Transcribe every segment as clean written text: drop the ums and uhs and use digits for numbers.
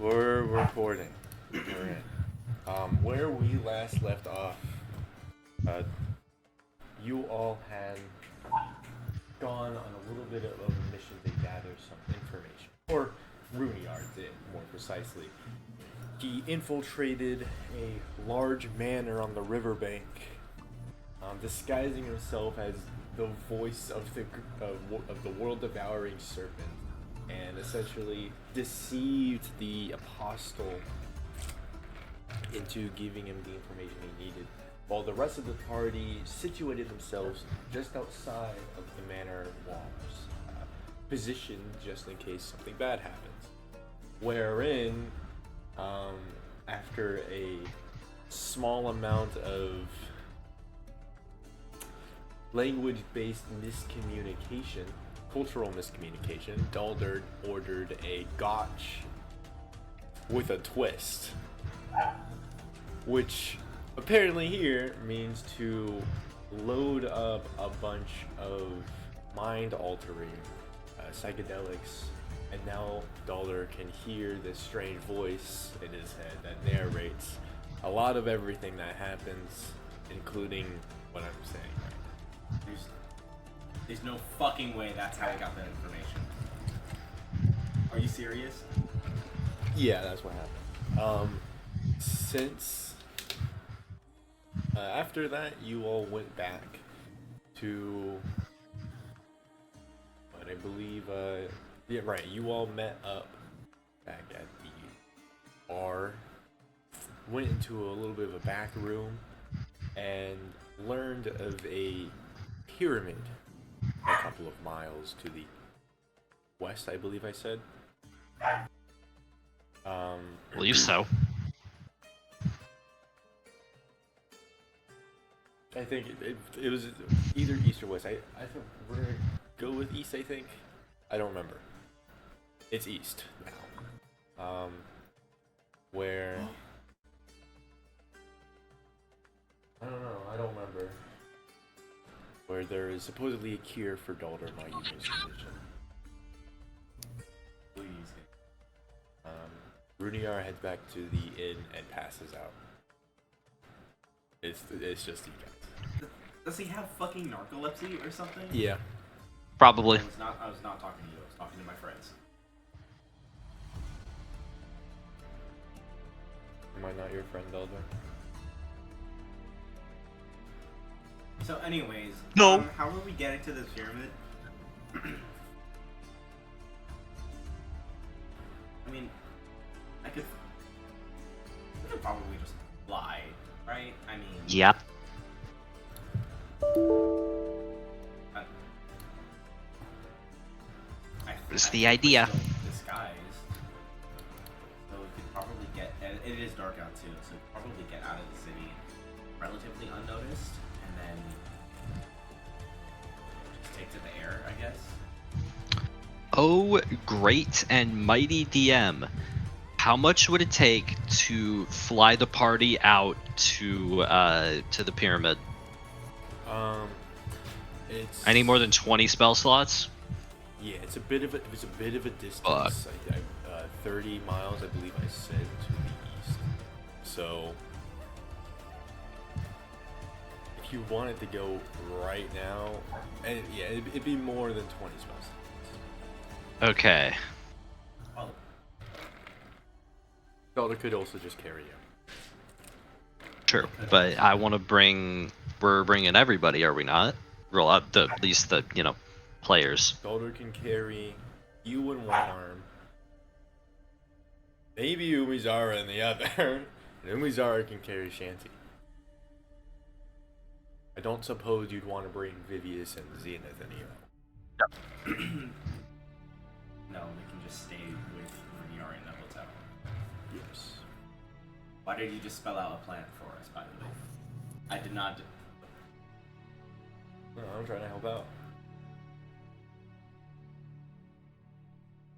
We're recording. We're in. Where we last left off, uh, you all had gone on a little bit of a mission to gather some information. Or Runiar did, more precisely. He infiltrated a large manor on the riverbank, disguising himself as the voice of the world-devouring serpent, and essentially deceived the apostle into giving him the information he needed, while the rest of the party situated themselves just outside of the manor walls, positioned just in case something bad happens. Wherein, after a small amount of language-based miscommunication, cultural miscommunication, Daldur ordered a gotch with a twist, which apparently here means to load up a bunch of mind-altering psychedelics, and now Daldur can hear this strange voice in his head that narrates a lot of everything that happens, including what I'm saying right now. There's no fucking way that's how I got that information. Are you serious? Yeah, that's what happened. Since after that, you all went back to what I believe. Yeah, right. You all met up back at the bar, went into a little bit of a back room, and learned of a pyramid a couple of miles to the west, I believe I said. Believe so. I think it was either east or west. I think we're gonna go with east. I think. I don't remember. It's east now. Where I don't know. I don't remember. Where there is supposedly a cure for Daldur Mayumi's condition. Please. Runiar heads back to the inn and passes out. It's just you guys. Does he have fucking narcolepsy or something? Yeah. Probably. I was not talking to you. I was talking to my friends. Am I not your friend, Daldur? So, anyways, No. How are we getting to this pyramid? I mean, I could probably just fly, right? I mean, Yep. It's the idea. Disguise. So we could probably get. And it is dark out too, so we could probably get out of the city relatively unnoticed, and then just take to the air, I guess. Oh, great and mighty DM. How much would it take to fly the party out to the pyramid? It's. I need more than 20 spell slots. Yeah, it's a bit of a distance. Fuck. 30 miles, I believe I said, to the east. So, if you wanted to go right now, and yeah, it'd be more than 20 spells. Okay. Oh, Daldur could also just carry you. True, but I want to bring. We're bringing everybody, are we not? Roll out at least the players. Daldur can carry you in one arm, maybe Umizara in the other, and Umizara can carry Shanty. I don't suppose you'd want to bring Vivius and Zenith in here. no, we can just stay with Runiar in the hotel. Yes. Why did you just spell out a plan for us, by the way? I did not. No, I'm trying to help out.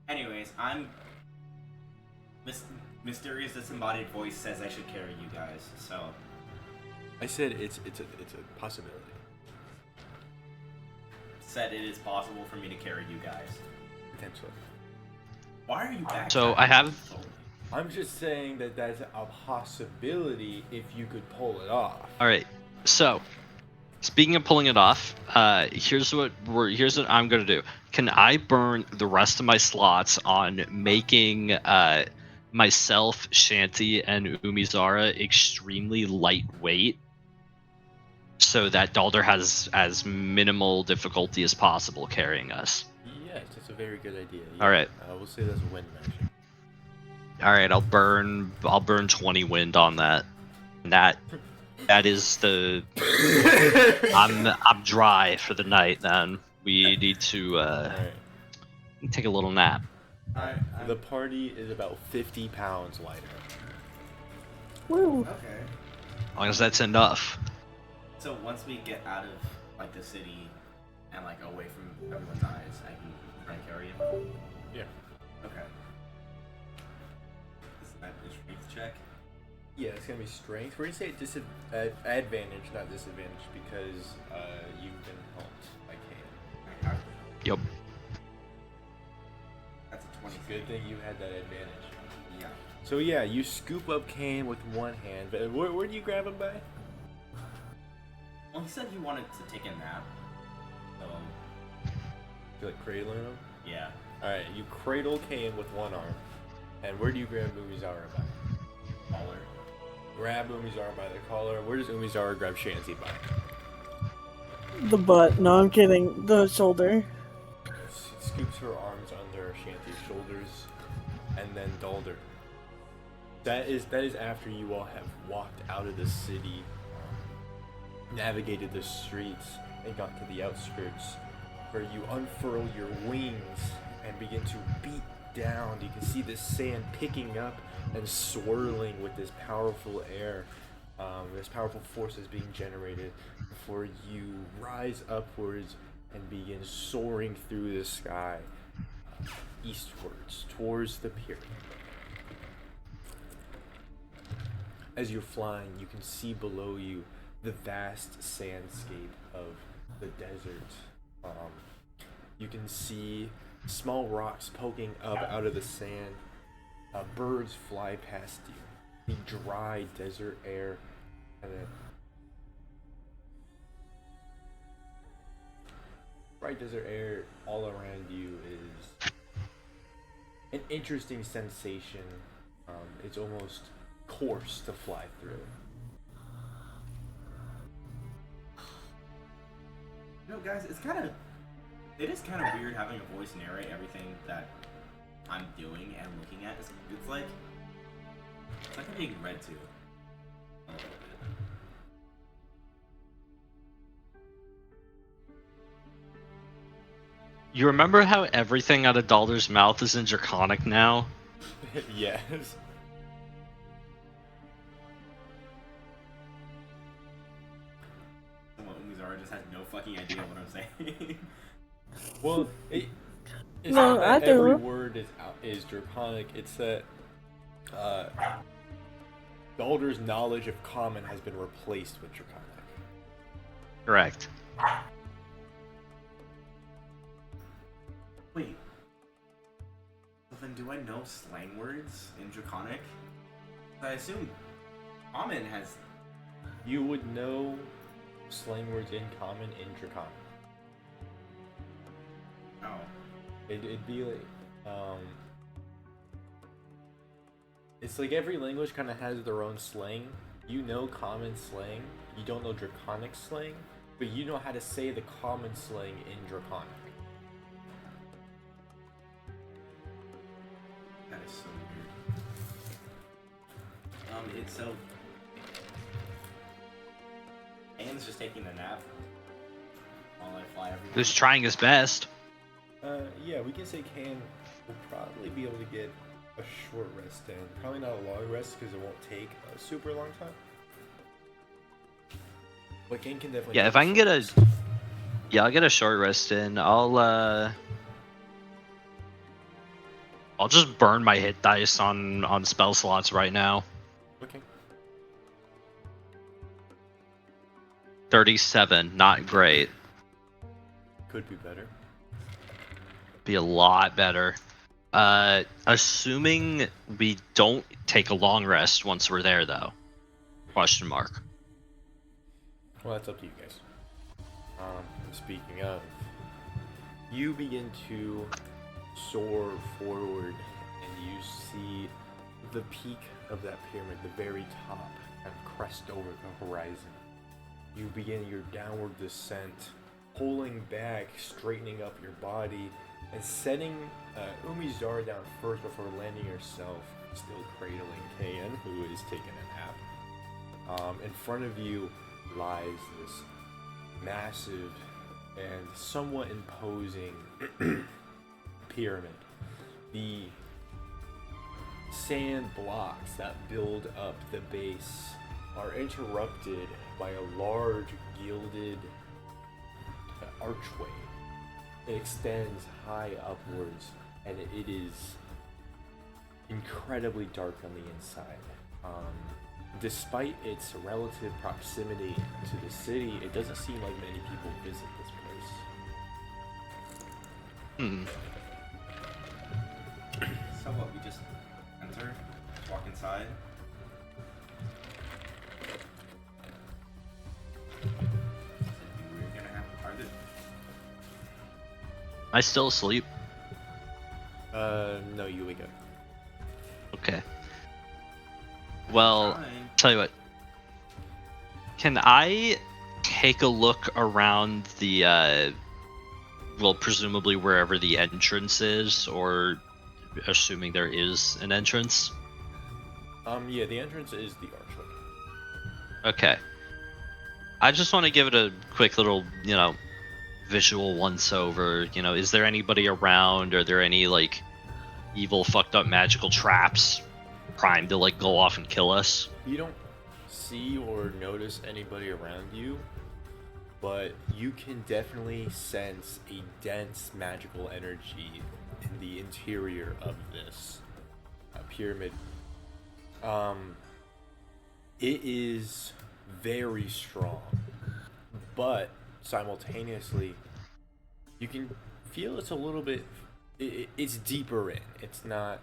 Anyways, mysterious disembodied voice says I should carry you guys, so. I said it's a possibility. Said it is possible for me to carry you guys. Potentially. Why are you back? So I have I'm just saying that that's a possibility if you could pull it off. All right. So, speaking of pulling it off, here's what I'm gonna do. Can I burn the rest of my slots on making myself, Shanty, and Umizara extremely lightweight, so that Daldur has as minimal difficulty as possible carrying us? Yes, that's a very good idea. All right. We'll say that's a wind action. All right, I'll burn 20 wind on that. And that is the I'm dry for the night. Then we need to Alright. take a little nap. The party is about 50 pounds lighter. Woo. Okay. As long as that's enough. So once we get out of like the city and like away from everyone's eyes, I can try and carry him. Yeah. Okay. Is that a strength check? Yeah, it's gonna be strength. We're gonna say advantage, not disadvantage, because you've been helped by Kaen. Yep. That's a It's 20. a good thing you had that advantage. Yeah. So yeah, you scoop up Kaen with one hand, but where do you grab him by? Well, he said he wanted to take a nap. So You like cradling him? yeah. Alright, you cradle Kaen with one arm. And where do you grab Umizara by? Collar. Grab Umizara by the collar. Where does Umizara grab Shanty by? The butt. No, I'm kidding. The shoulder. She scoops her arms under Shanty's shoulders, and then Daldur. That is after you all have walked out of the city, navigated the streets, and got to the outskirts, where you unfurl your wings and begin to beat down. You can see the sand picking up and swirling with this powerful air. This powerful force is being generated before you rise upwards and begin soaring through the sky eastwards towards the pier. As you're flying, you can see below you the vast sandscape of the desert. You can see small rocks poking up out of the sand. Birds fly past you. The dry desert air and then dry desert air all around you is an interesting sensation. It's almost coarse to fly through. You know, guys, it is kind of weird having a voice narrate everything that I'm doing and looking at. It's like I'm being read to a little bit. You remember how everything out of Daldur's mouth is in Draconic now? Yes. Well, Umizara just has no fucking idea what I'm saying. Well, it's No, not that I do. every word is Draconic. It's that Daldur's knowledge of Common has been replaced with Draconic. Correct. Wait. Well, then do I know slang words in Draconic? I assume Common has. You would know slang words in Common in Draconic. Oh. It'd be like, it's like every language kind of has their own slang. You know Common slang, you don't know Draconic slang, but you know how to say the Common slang in Draconic. That is so weird. It's so. Kaen's just taking a nap while I fly everywhere. Just trying his best. Yeah, we can say Kaen will probably be able to get a short rest in. Probably not a long rest because it won't take a super long time. But Kaen can definitely. Yeah, if I can get a I'll get a short rest in. I'll just burn my hit dice on spell slots right now. Okay. 37, not great. Could be better. Be a lot better. Assuming we don't take a long rest once we're there, though. Question mark. Well, that's up to you guys. Speaking of, you begin to soar forward, and you see the peak of that pyramid, the very top, kind of crest over the horizon. You begin your downward descent, pulling back, straightening up your body, and setting Umizara down first before landing yourself, still cradling Kaen, who is taking a nap. In front of you lies this massive and somewhat imposing pyramid. The sand blocks that build up the base are interrupted by a large gilded archway. It extends high upwards, and it is incredibly dark on the inside. Despite its relative proximity to the city, it doesn't seem like many people visit this place. So what, we just enter, walk inside? We're gonna have to part it. Am I still asleep? No, you wake up. Okay. Well, Fine. tell you what. Can I take a look around the, well, presumably wherever the entrance is, or assuming there is an entrance? Yeah, the entrance is the archway. Okay. I just want to give it a quick little, visual once-over. Is there anybody around? Are there any, evil, fucked up magical traps primed to, go off and kill us? You don't see or notice anybody around you, but you can definitely sense a dense magical energy in the interior of this pyramid. It is very strong, but simultaneously, you can feel it's a little bit. It's deeper in. It's not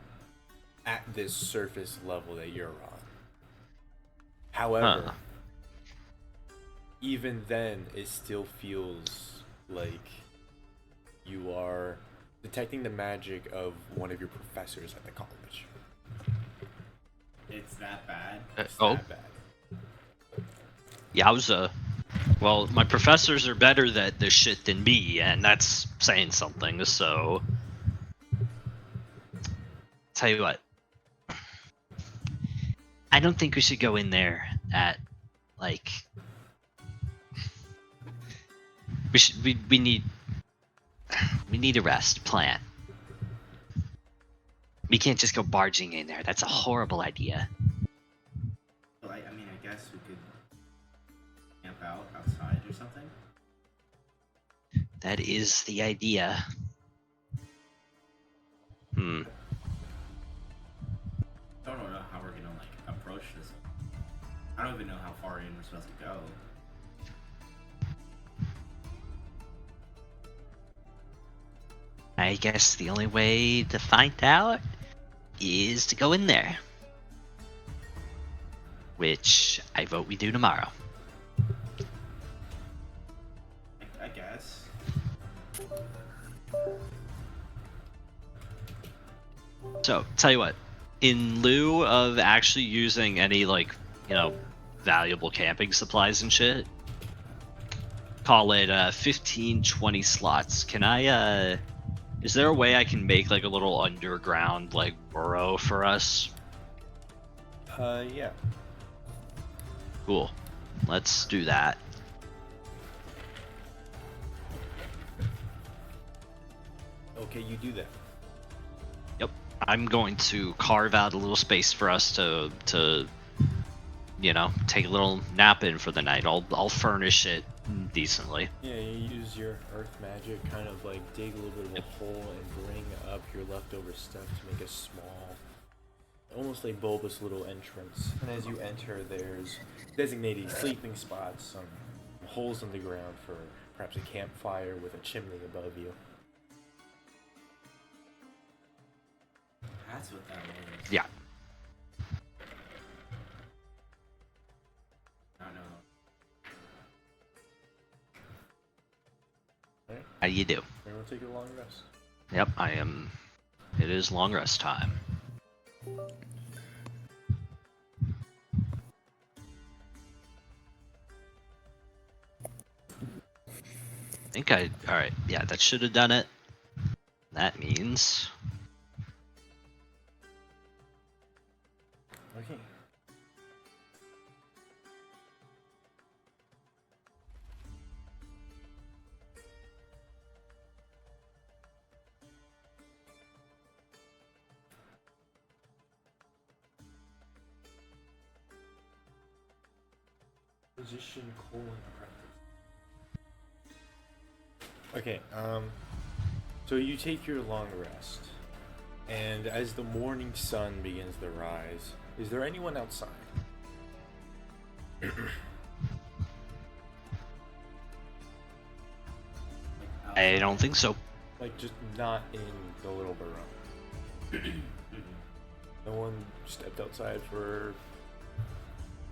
at this surface level that you're on. However, even then, it still feels like you are detecting the magic of one of your professors at the college. It's that bad? It's Oh. that bad. Yowza. Well, my professors are better at this shit than me, and that's saying something, so... Tell you what. I don't think we should go in there at, we need a rest plan. We can't just go barging in there. That's a horrible idea. Well, I mean, I guess we could camp out outside or something. That is the idea. I don't know how we're gonna, approach this. I don't even know how far in we're supposed to go. I guess the only way to find out is to go in there. Which I vote we do tomorrow. I guess. So, tell you what. In lieu of actually using any, valuable camping supplies and shit, call it 15, 20 slots. Can I, is there a way I can make, a little underground, burrow for us? Yeah. Cool. Let's do that. Okay, you do that. Yep. I'm going to carve out a little space for us to take a little nap in for the night. I'll furnish it decently. Yeah, you use your earth magic, kind of dig a little bit of a hole and bring up your leftover stuff to make a small, almost bulbous little entrance. And as you enter, there's designated sleeping spots, some holes in the ground for perhaps a campfire with a chimney above you. That's what that was. Yeah. I don't know. Alright, How do you do? everyone take a long rest. Yep, I am. It is long rest time. I think I. Alright, yeah, that should have done it. That means. Okay. Position colon practice. Okay, so you take your long rest, and as the morning sun begins to rise, is there anyone outside? I don't think so. Like, just not in the little burrow. No one stepped outside for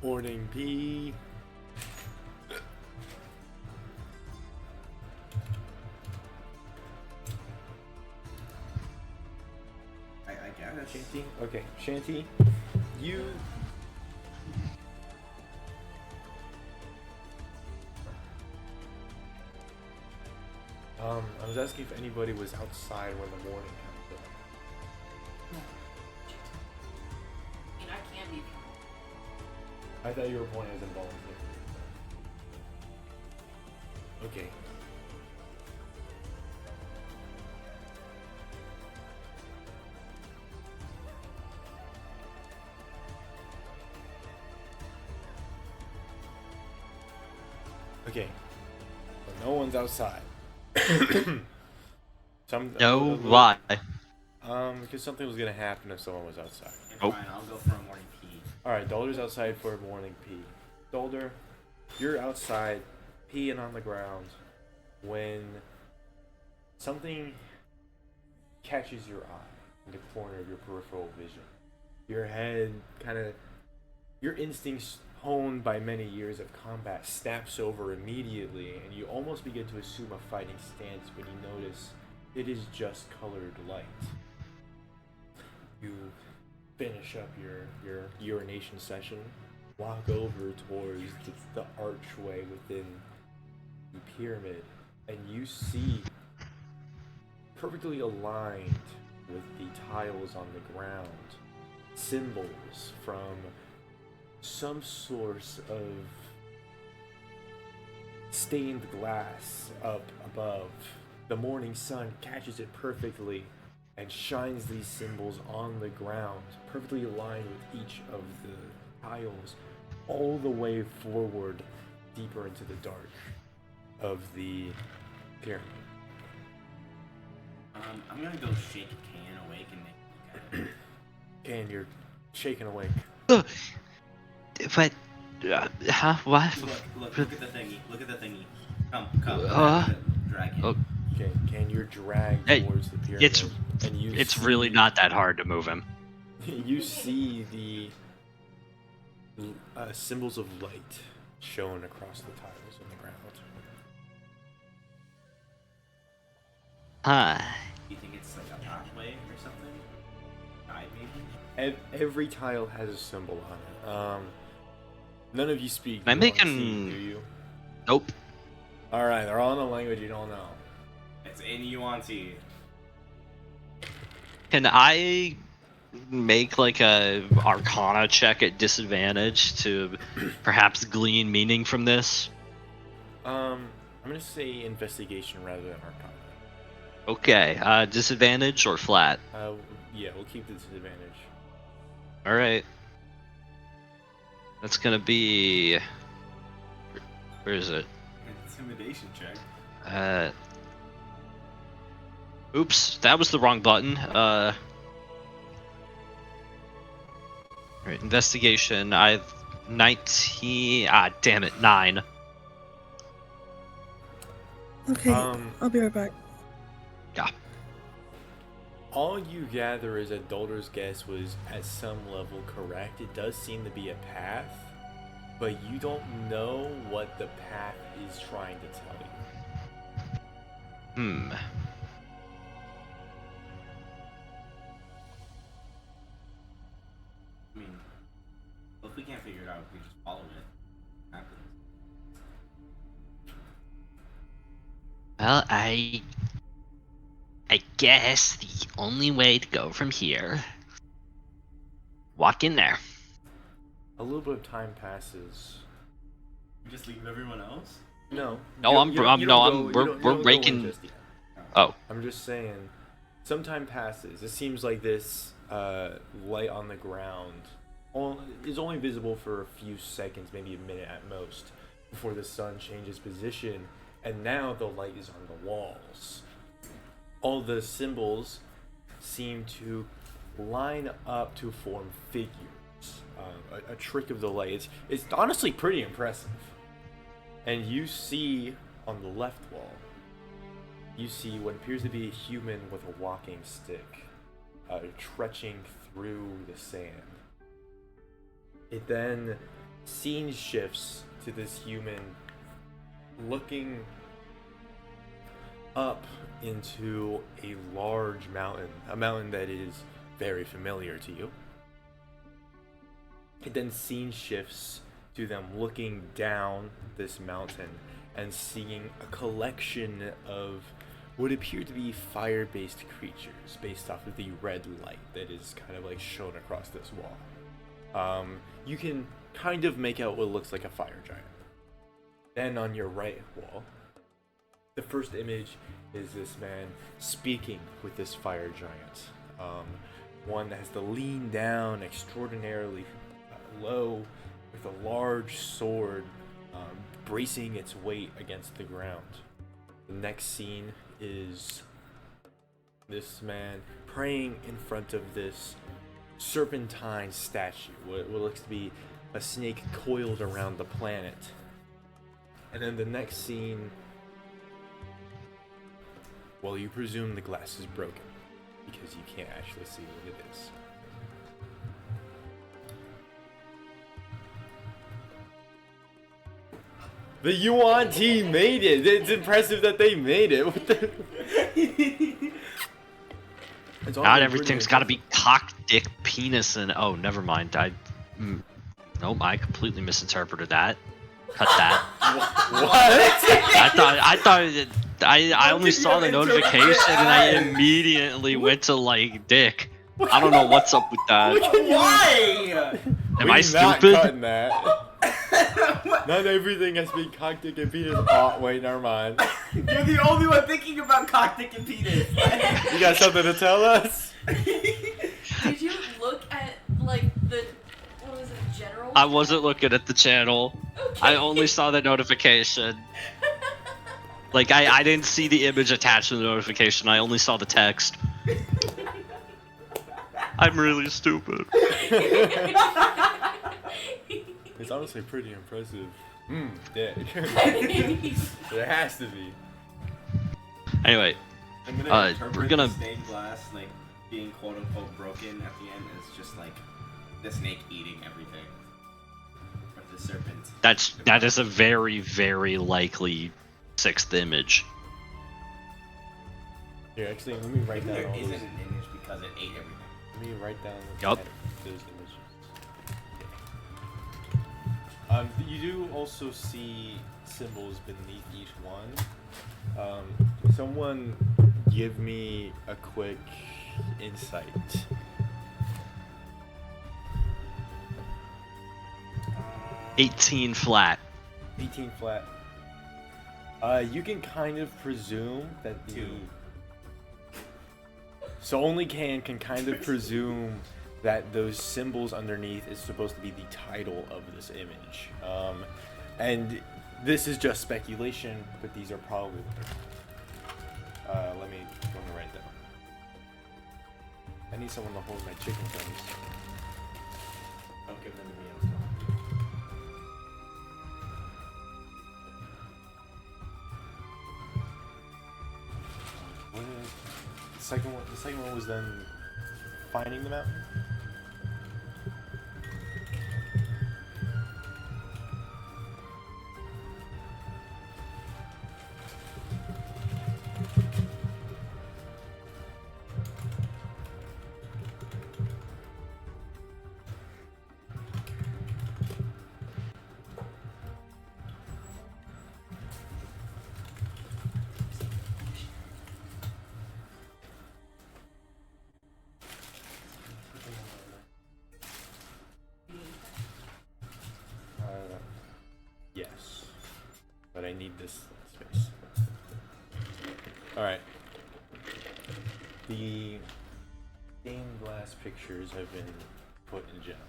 morning pee. I guess. Shanty? Okay, Shanty, you... I was asking if anybody was outside when the morning happened. I mean, I can be. I thought you were pointing as involuntary. Okay. Okay. So no one's outside. No, why? Because something was gonna happen if someone was outside. Okay, Oh. fine, I'll go for a morning pee. Alright, Daldur's outside for a morning pee. Daldur, you're outside, peeing on the ground, when something catches your eye in the corner of your peripheral vision. Your head your instincts honed by many years of combat snaps over immediately, and you almost begin to assume a fighting stance when you notice it is just colored light. You finish up your urination session, walk over towards the archway within the pyramid, and you see, perfectly aligned with the tiles on the ground, symbols from some source of stained glass up above. The morning sun catches it perfectly and shines these symbols on the ground, perfectly aligned with each of the tiles, all the way forward, deeper into the dark of the pyramid. I'm gonna go shake Kaen awake and make And you're shaken awake. But, huh? What? Look at the thingy. Look at the thingy. Come. Drag him. Oh. Okay, Kaen, you're dragged Hey, towards the pyramid. It's see, really not that hard to move him. You see the symbols of light shown across the tiles on the ground. Huh. You think it's like a pathway or something? Guide maybe? Every tile has a symbol on it. None of you speak. I'm making- Nuance, do you? Nope. All right, they're all in a language you don't know. It's in Yuan-Ti. Can I make like a Arcana check at disadvantage to perhaps glean meaning from this? I'm gonna say investigation rather than arcana. Okay. Disadvantage or flat? Yeah, we'll keep the disadvantage. All right. That's gonna be. Where is it? Intimidation check. Oops, that was the wrong button. Alright, investigation. I've 19. Damn it, 9. Okay, Um, I'll be right back. Yeah. All you gather is that Daldur's guess was at some level correct. It does seem to be a path, but you don't know what the path is trying to tell you. I mean, well, if we can't figure it out, we just follow it. Happens. Well, I guess the only way to go from here. Walk in there. A little bit of time passes. We just leave everyone else? No. No, we're raking. Just yet. Oh, I'm just saying, some time passes. It seems like this light on the ground is only visible for a few seconds, maybe a minute at most, before the sun changes position, and now the light is on the walls. All the symbols seem to line up to form figures. A trick of the light. It's honestly pretty impressive. And you see on the left wall, you see what appears to be a human with a walking stick, trekking through the sand. It then scene shifts to this human looking up into a large mountain, a mountain that is very familiar to you. It then scene shifts to them looking down this mountain and seeing a collection of what appear to be fire-based creatures based off of the red light that is kind of like shown across this wall. You can kind of make out what looks like a fire giant. Then on your right wall, the first image is this man speaking with this fire giant. One that has to lean down extraordinarily low with a large sword bracing its weight against the ground. The next scene is this man praying in front of this serpentine statue, what looks to be a snake coiled around the planet. And then the next scene, well, you presume the glass is broken because you can't actually see what it is. The Yuan team made it. It's impressive that they made it. What the? not everything's got to be cock, dick, penis, and oh, never mind. Nope, I completely misinterpreted that. Cut that. What? I only saw the notification and I immediately went to like dick. I don't know what's up with that. Why? Am I stupid? Cutting that. Not everything has to be cock, dick, and penis. Oh, wait, never mind. You're the only one thinking about cock, dick, and penis. You got something to tell us? Did you look at like the what was it, general? I wasn't looking at the channel. Okay. I only saw the notification. Like I didn't see the image attached to the notification. I only saw the text. I'm really stupid. It's honestly pretty impressive. Dick. There has to be. Anyway, we're gonna. The stained glass like being quote unquote broken at the end is just like the snake eating everything. Or the serpent. That is a very, very likely sixth image. Here, actually, let me write down There all isn't those. an image because it ate everything. Let me write down Yup. those images. You do also see symbols beneath each one. Someone give me a quick insight. 18 flat. 18 flat. You can kind of presume that the... So only Kaen can kind of presume that those symbols underneath is supposed to be the title of this image. And this is just speculation, but these are probably... let me write down. I need someone to hold my chicken wings. Don't give them to me. I'm sorry. The second one was then finding the mountain. Yes, but I need this space. All right. The stained glass pictures have been put in general,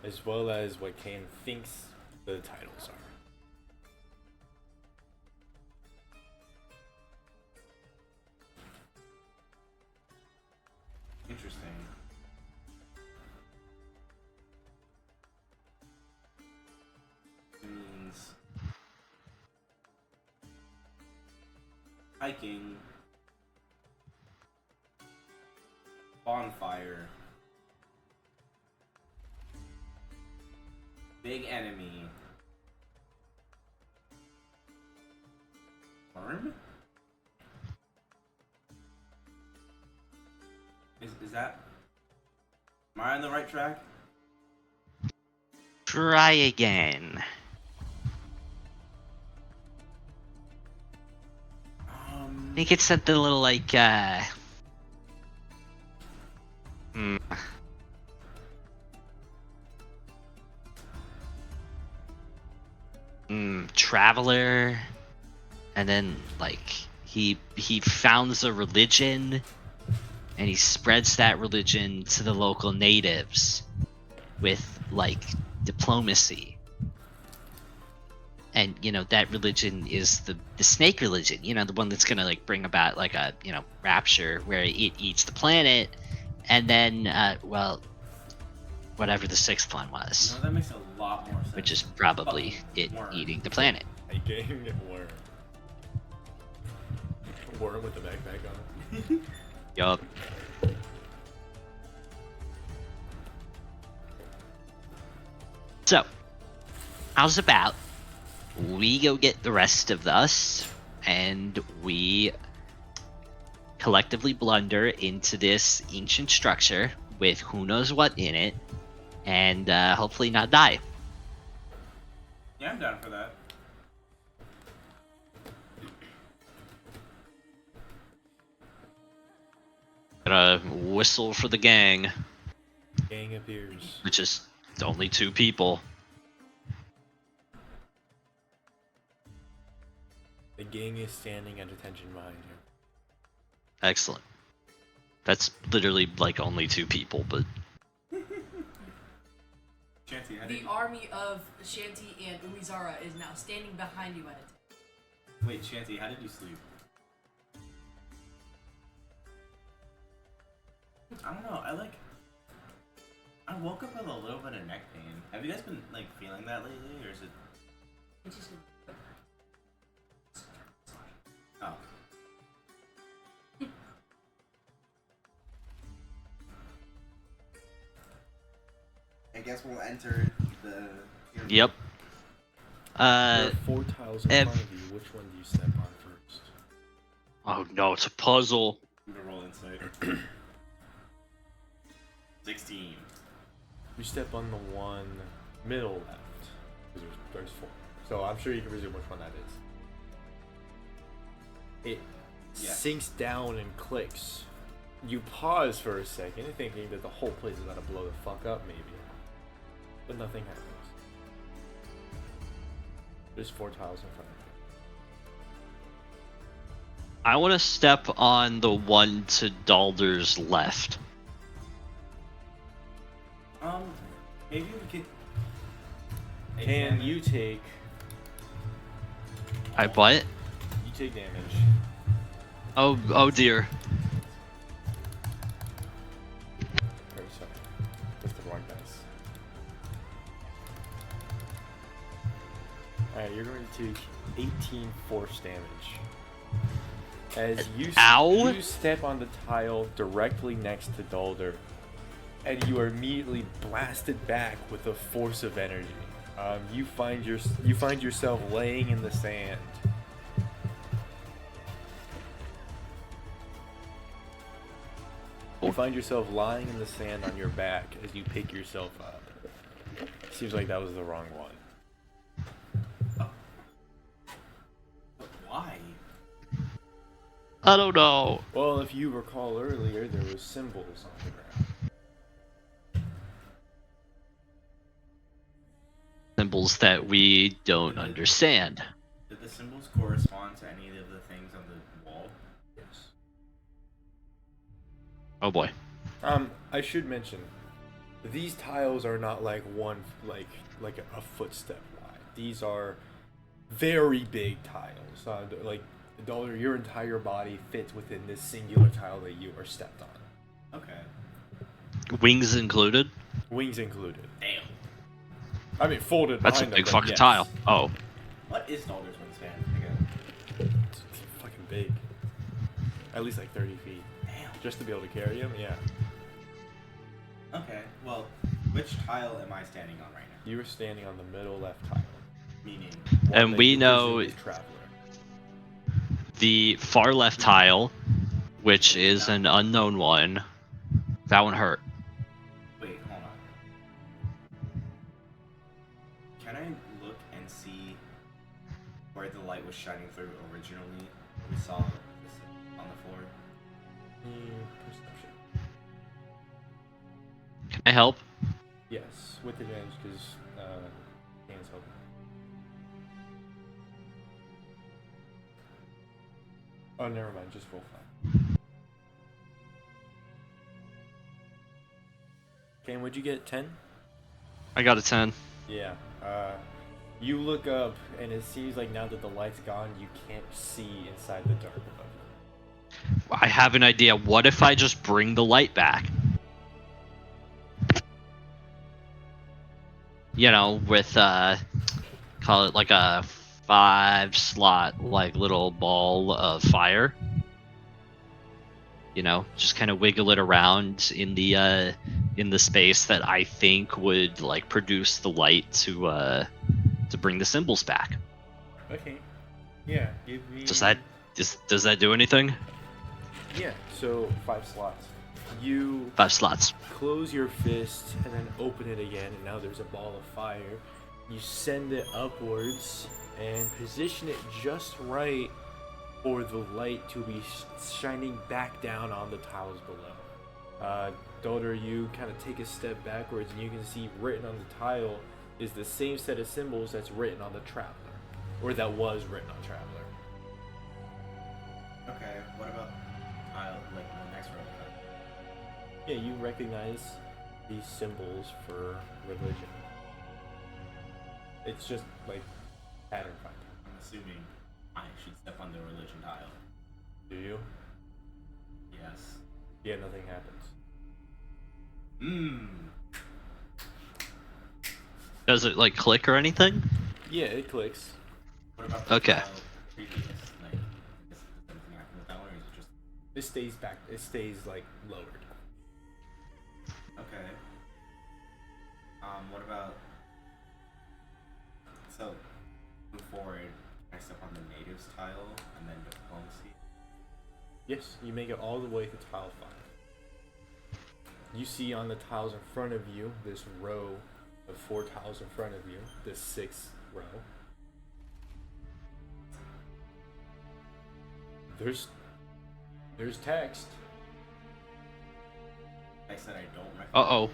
as well as what Kaen thinks the titles are. Interesting. Means hiking, bonfire, big enemy, worm. Is that? Am I on the right track? Try again. I think it's something a little like, traveler, and then like he founds a religion, and he spreads that religion to the local natives with like diplomacy. And you know that religion is the snake religion, you know, the one that's gonna like bring about like a, you know, rapture where it eats the planet, and then well, whatever the sixth one was, No, that makes a lot more sense. which is probably it Worm. eating the planet. I gave it worm. Worm with the backpack on. Yup. So, how's about we go get the rest of us and we collectively blunder into this ancient structure with who knows what in it, and hopefully not die. Yeah, I'm down for that. Gonna whistle for the gang, Gang appears. which is only 2 people. The gang is standing at attention behind you. Excellent. That's literally like only 2 people, but Shanty, how did The you... army of Shanty and Umizara is now standing behind you at it. Wait, Shanty, how did you sleep? I don't know, I woke up with a little bit of neck pain. Have you guys been, like, feeling that lately, or is it... It's just Oh. I guess we'll enter the... yep. There are 4 tiles in Ev- front of you. Which one do you step on first? Oh no, it's a puzzle. I'm gonna roll insight. 16. You step on the one middle left. Because there's 4. So I'm sure you can presume which one that is. It Yeah. sinks down and clicks. You pause for a second, thinking that the whole place is about to blow the fuck up, maybe. But nothing happens. There's 4 tiles in front of I want to step on the one to Daldur's left. Maybe we could... you. Can you take... I what? You take damage. Oh dear. Very sorry. That's the wrong dice. Alright, you're going to take 18 force damage. as Ow. you step on the tile directly next to Daldur, and you are immediately blasted back with a force of energy. You find yourself laying in the sand. You find yourself lying in the sand on your back as you pick yourself up. Seems like that was the wrong one. But why? I don't know. Well, if you recall earlier, there was symbols on the ground. Symbols that we don't understand. Did the symbols correspond to any of the things on the wall? Yes. Oh boy. I should mention, these tiles are not like a footstep wide. These are very big tiles. Like, Daldur, your entire body fits within this singular tile that you are stepped on. Okay. Wings included? Wings included. Damn. I mean, folded That's a behind big them, but fucking yes. tile. Oh. What is Daldur's wingspan again? It's fucking big. At least like 30 feet. Damn. Just to be able to carry him, yeah. Okay, well, which tile am I standing on right now? You were standing on the middle left tile. Meaning, One And that we you know presume is Traveler. the far left tile, which is an unknown one, that one hurt. wait, hold on. Can I look and see where the light was shining through originally? We saw this on the floor. Perception. Can I help? Yes, with advantage because Kaen's helping. Oh, never mind. Just roll 5. Kaen, would you get 10? I got a 10. Yeah. You look up, and it seems like now that the light's gone, you can't see inside the dark above you. I have an idea. What if I just bring the light back? You know, with call it like a 5-slot like little ball of fire. You know, just kind of wiggle it around in the space that I think would like produce the light to bring the symbols back. Okay. Yeah. Give me. Does that do anything? Yeah. So 5 slots. You 5 slots. close your fist and then open it again, and now there's a ball of fire. You send it upwards and position it just right for the light to be shining back down on the tiles below. Daldur, you kind of take a step backwards, and you can see written on the tile is the same set of symbols that's written on the Traveler, or that was written on Traveler. Okay, what about tile, like the next row? Yeah, you recognize these symbols for religion. It's just like pattern finding. I'm assuming I should step on the religion tile. Do you? Yes. Yeah, nothing happens. Does it like click or anything? Yeah, it clicks. What about the Okay. tile previous? Like, does anything happen with that one, or is it just... It stays back. It stays like lowered. Okay. What about... So, move forward, I step on the natives tile, and then diplomacy. Yes, you make it all the way to tile 5. You see on the tiles in front of you, this row of 4 tiles in front of you, this 6th row. There's text. I said I don't recognize. Uh-oh.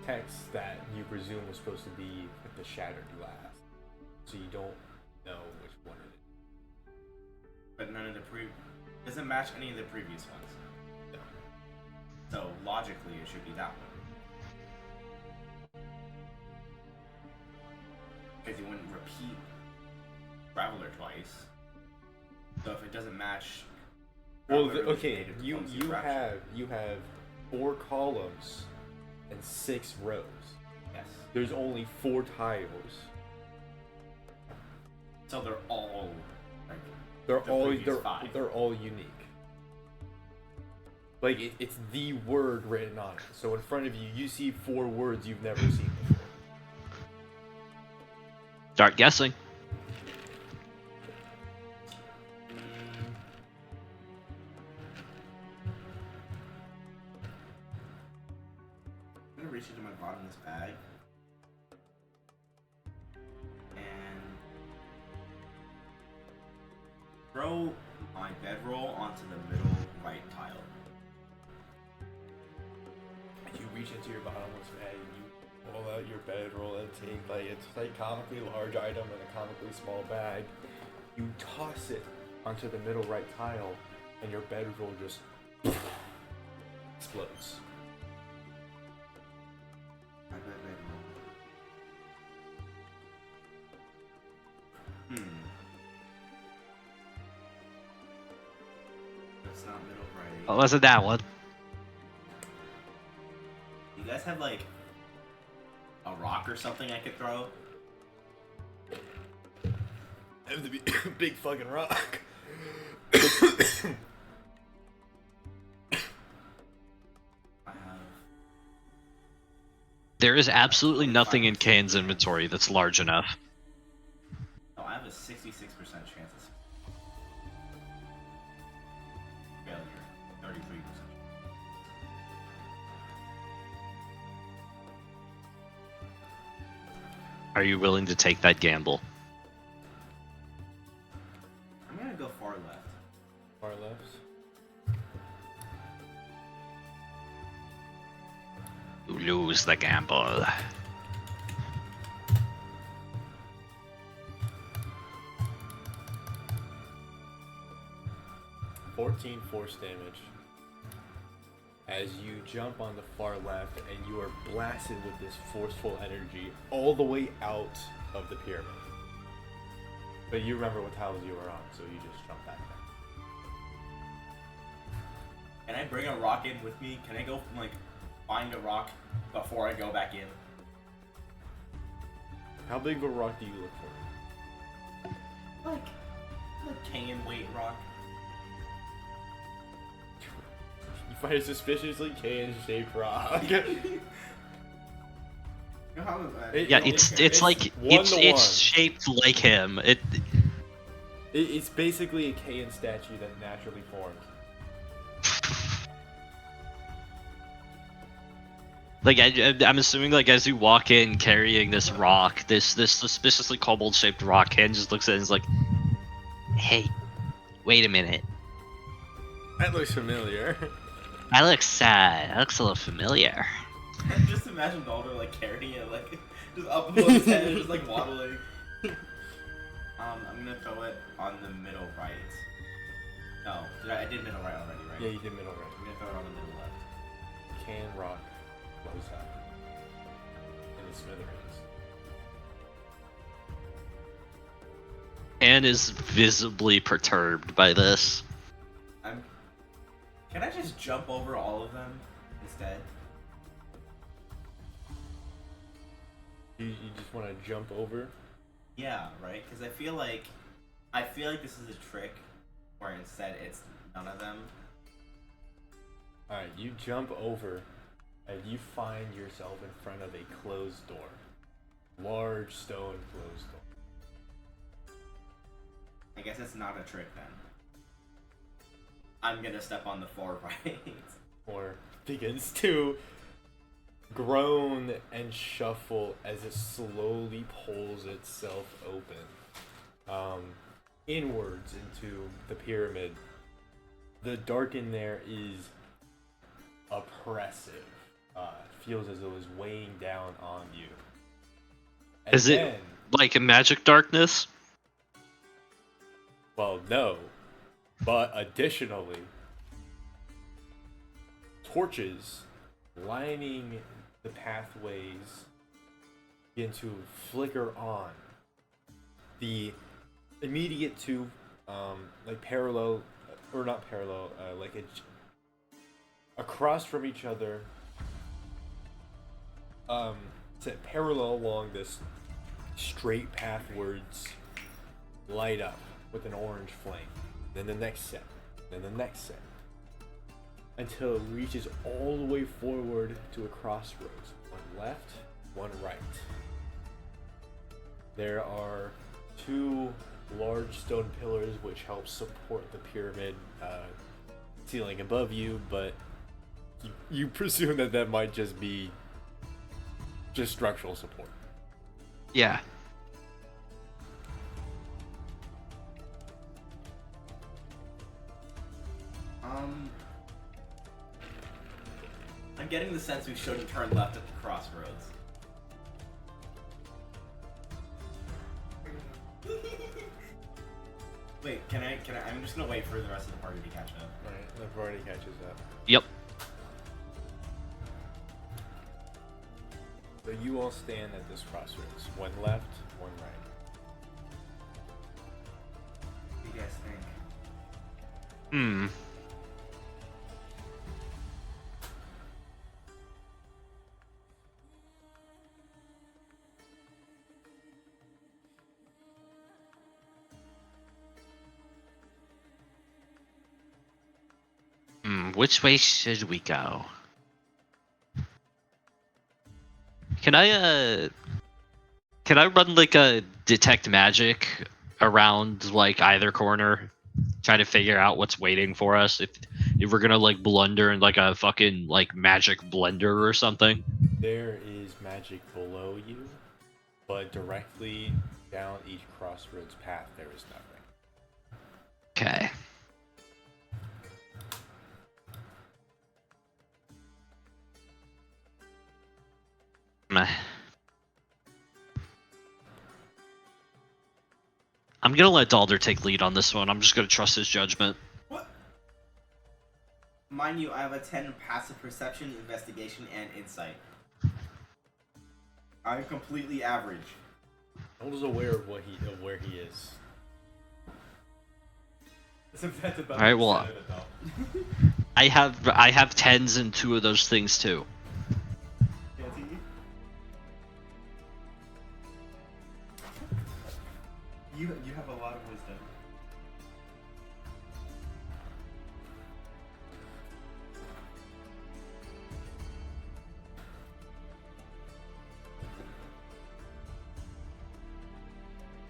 Text that you presume was supposed to be with the shattered glass. So you don't know which one it is. But none of the doesn't match any of the previous ones. No. So logically, it should be that one. Because you wouldn't repeat Traveler twice. So if it doesn't match. Well, Traveler, okay, native you diplomacy, have 4 columns and 6 rows. Yes. There's only 4 tiles. So they're all like They're all previous 5. they're all unique. Like it's the word written on it. So in front of you, you see 4 words you've never seen before. Start guessing. I'm gonna reach into my bottomless bag and throw my bedroll onto the middle right tile. You reach into your bottomless bag and you pull out your bedroll and take it's like comically large item in a comically small bag. You toss it onto the middle right tile and your bedroll just explodes. My bedroll. That's not middle right. What wasn't that one? You guys have like a rock or something I could throw? Have to be big fucking rock. I have. There is absolutely nothing in Kane's inventory that's large enough. Oh, I have a 66% chance of failure. 33%. Are you willing to take that gamble? I'm gonna go far left. Far left. You lose the gamble. $14 force damage as you jump on the far left and you are blasted with this forceful energy all the way out of the pyramid. But you remember what tiles you were on, so you just jump back there. Can I bring a rock in with me? Can I go like find a rock before I go back in? How big of a rock do you look for? Like Kaen weight rock. You find a suspiciously Kaen-shaped rock. How is that? Yeah, it's like it's shaped like him. It's basically a Kaen statue that naturally formed. Like I'm assuming, like as you walk in carrying this rock, this suspiciously kobold-shaped rock, Kaen just looks at it and is like, "Hey, wait a minute. That looks familiar. That looks a little familiar." Just imagine Daldur like carrying it like just up above his head and just like waddling. I'm gonna throw it on the middle right. No, I did middle right already, right? Yeah, you did middle right. I'm gonna throw it on the middle left. Kaen rock blows up in the smithereens. Anne is visibly perturbed by this. Can I just jump over all of them instead? You just want to jump over? Yeah, right. Because I feel like this is a trick, where instead it's none of them. All right, you jump over, and you find yourself in front of a closed door, large stone closed door. I guess it's not a trick then. I'm gonna step on the far right. Or begins to groan and shuffle as it slowly pulls itself open, inwards into the pyramid. The dark in there is oppressive. Feels as though it's weighing down on you. And Is it like a magic darkness? Well, no. But additionally, torches lining the pathways begin to flicker on. The immediate two, like parallel, or not parallel, like across from each other, parallel along this straight pathwards, light up with an orange flame, then the next set, then the next set, until it reaches all the way forward to a crossroads. One left, one right. There are two large stone pillars which help support the pyramid ceiling above you, but you presume that that might just be just structural support. Yeah. I'm getting the sense we shouldn't turn left at the crossroads. Wait, can I, I'm just gonna wait for the rest of the party to catch up. Alright, the party catches up. Yep. So you all stand at this crossroads. One left, one right. What do you guys think? Which way should we go? Can I run like a detect magic around like either corner, try to figure out what's waiting for us if we're gonna like blunder in like a fucking like magic blender or something? There is magic below you, but directly down each crossroads path there is nothing. Okay. I'm gonna let Daldur take lead on this one. I'm just gonna trust his judgment. What? Mind you, I have a 10 passive perception, investigation, and insight. I'm completely average. Daldar's aware of where he is. That's about Alright, well, the extent of it, though. I have 10s in 2 of those things too. Shanty? You have a lot of wisdom.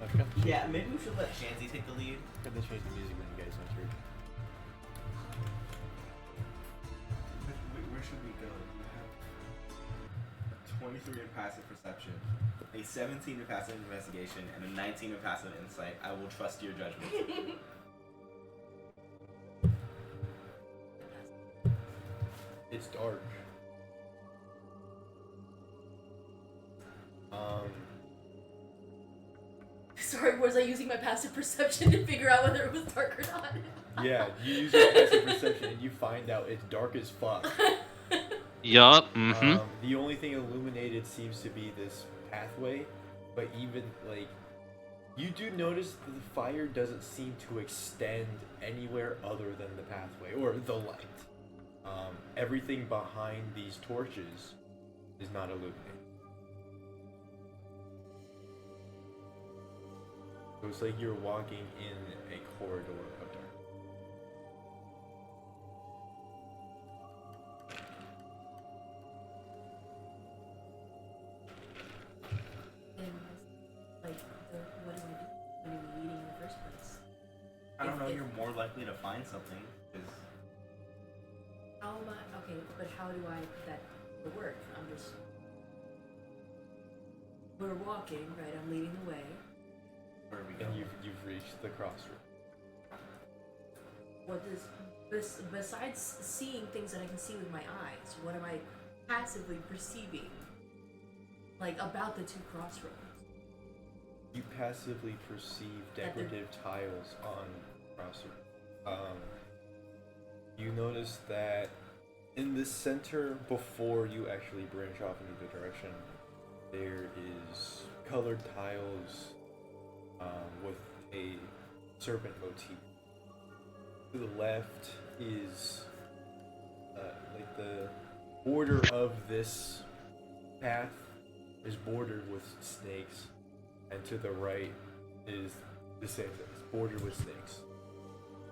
I've got the Yeah, maybe we should let Shanty take the lead. I've got to change the music when you guys enter. Where should we go? We have 23 in passive perception, a 17 in passive investigation, and a 19 in passive insight. I will trust your judgment. It's dark. Sorry, was I using my passive perception to figure out whether it was dark or not? Yeah, you use your passive perception and you find out it's dark as fuck. Yup. The only thing illuminated seems to be this pathway, but even like you do notice that the fire doesn't seem to extend anywhere other than the pathway or the light. Everything behind these torches is not illuminated. So it's like you're walking in a corridor of dark. And like, what do we do when we're meeting in the first place? I don't know, you're more likely to find something. 'Cause How am I? Okay, but how do I put that to work? We're walking, right? I'm leading the way. where are we go? And you've reached the crossroad. What does besides seeing things that I can see with my eyes? What am I passively perceiving? Like about the two crossroads. You passively perceive decorative tiles on crossroads. You notice that in the center, before you actually branch off in either direction, there is colored tiles with a serpent motif. To the left is like the border of this path is bordered with snakes, and to the right is the same thing. It's bordered with snakes.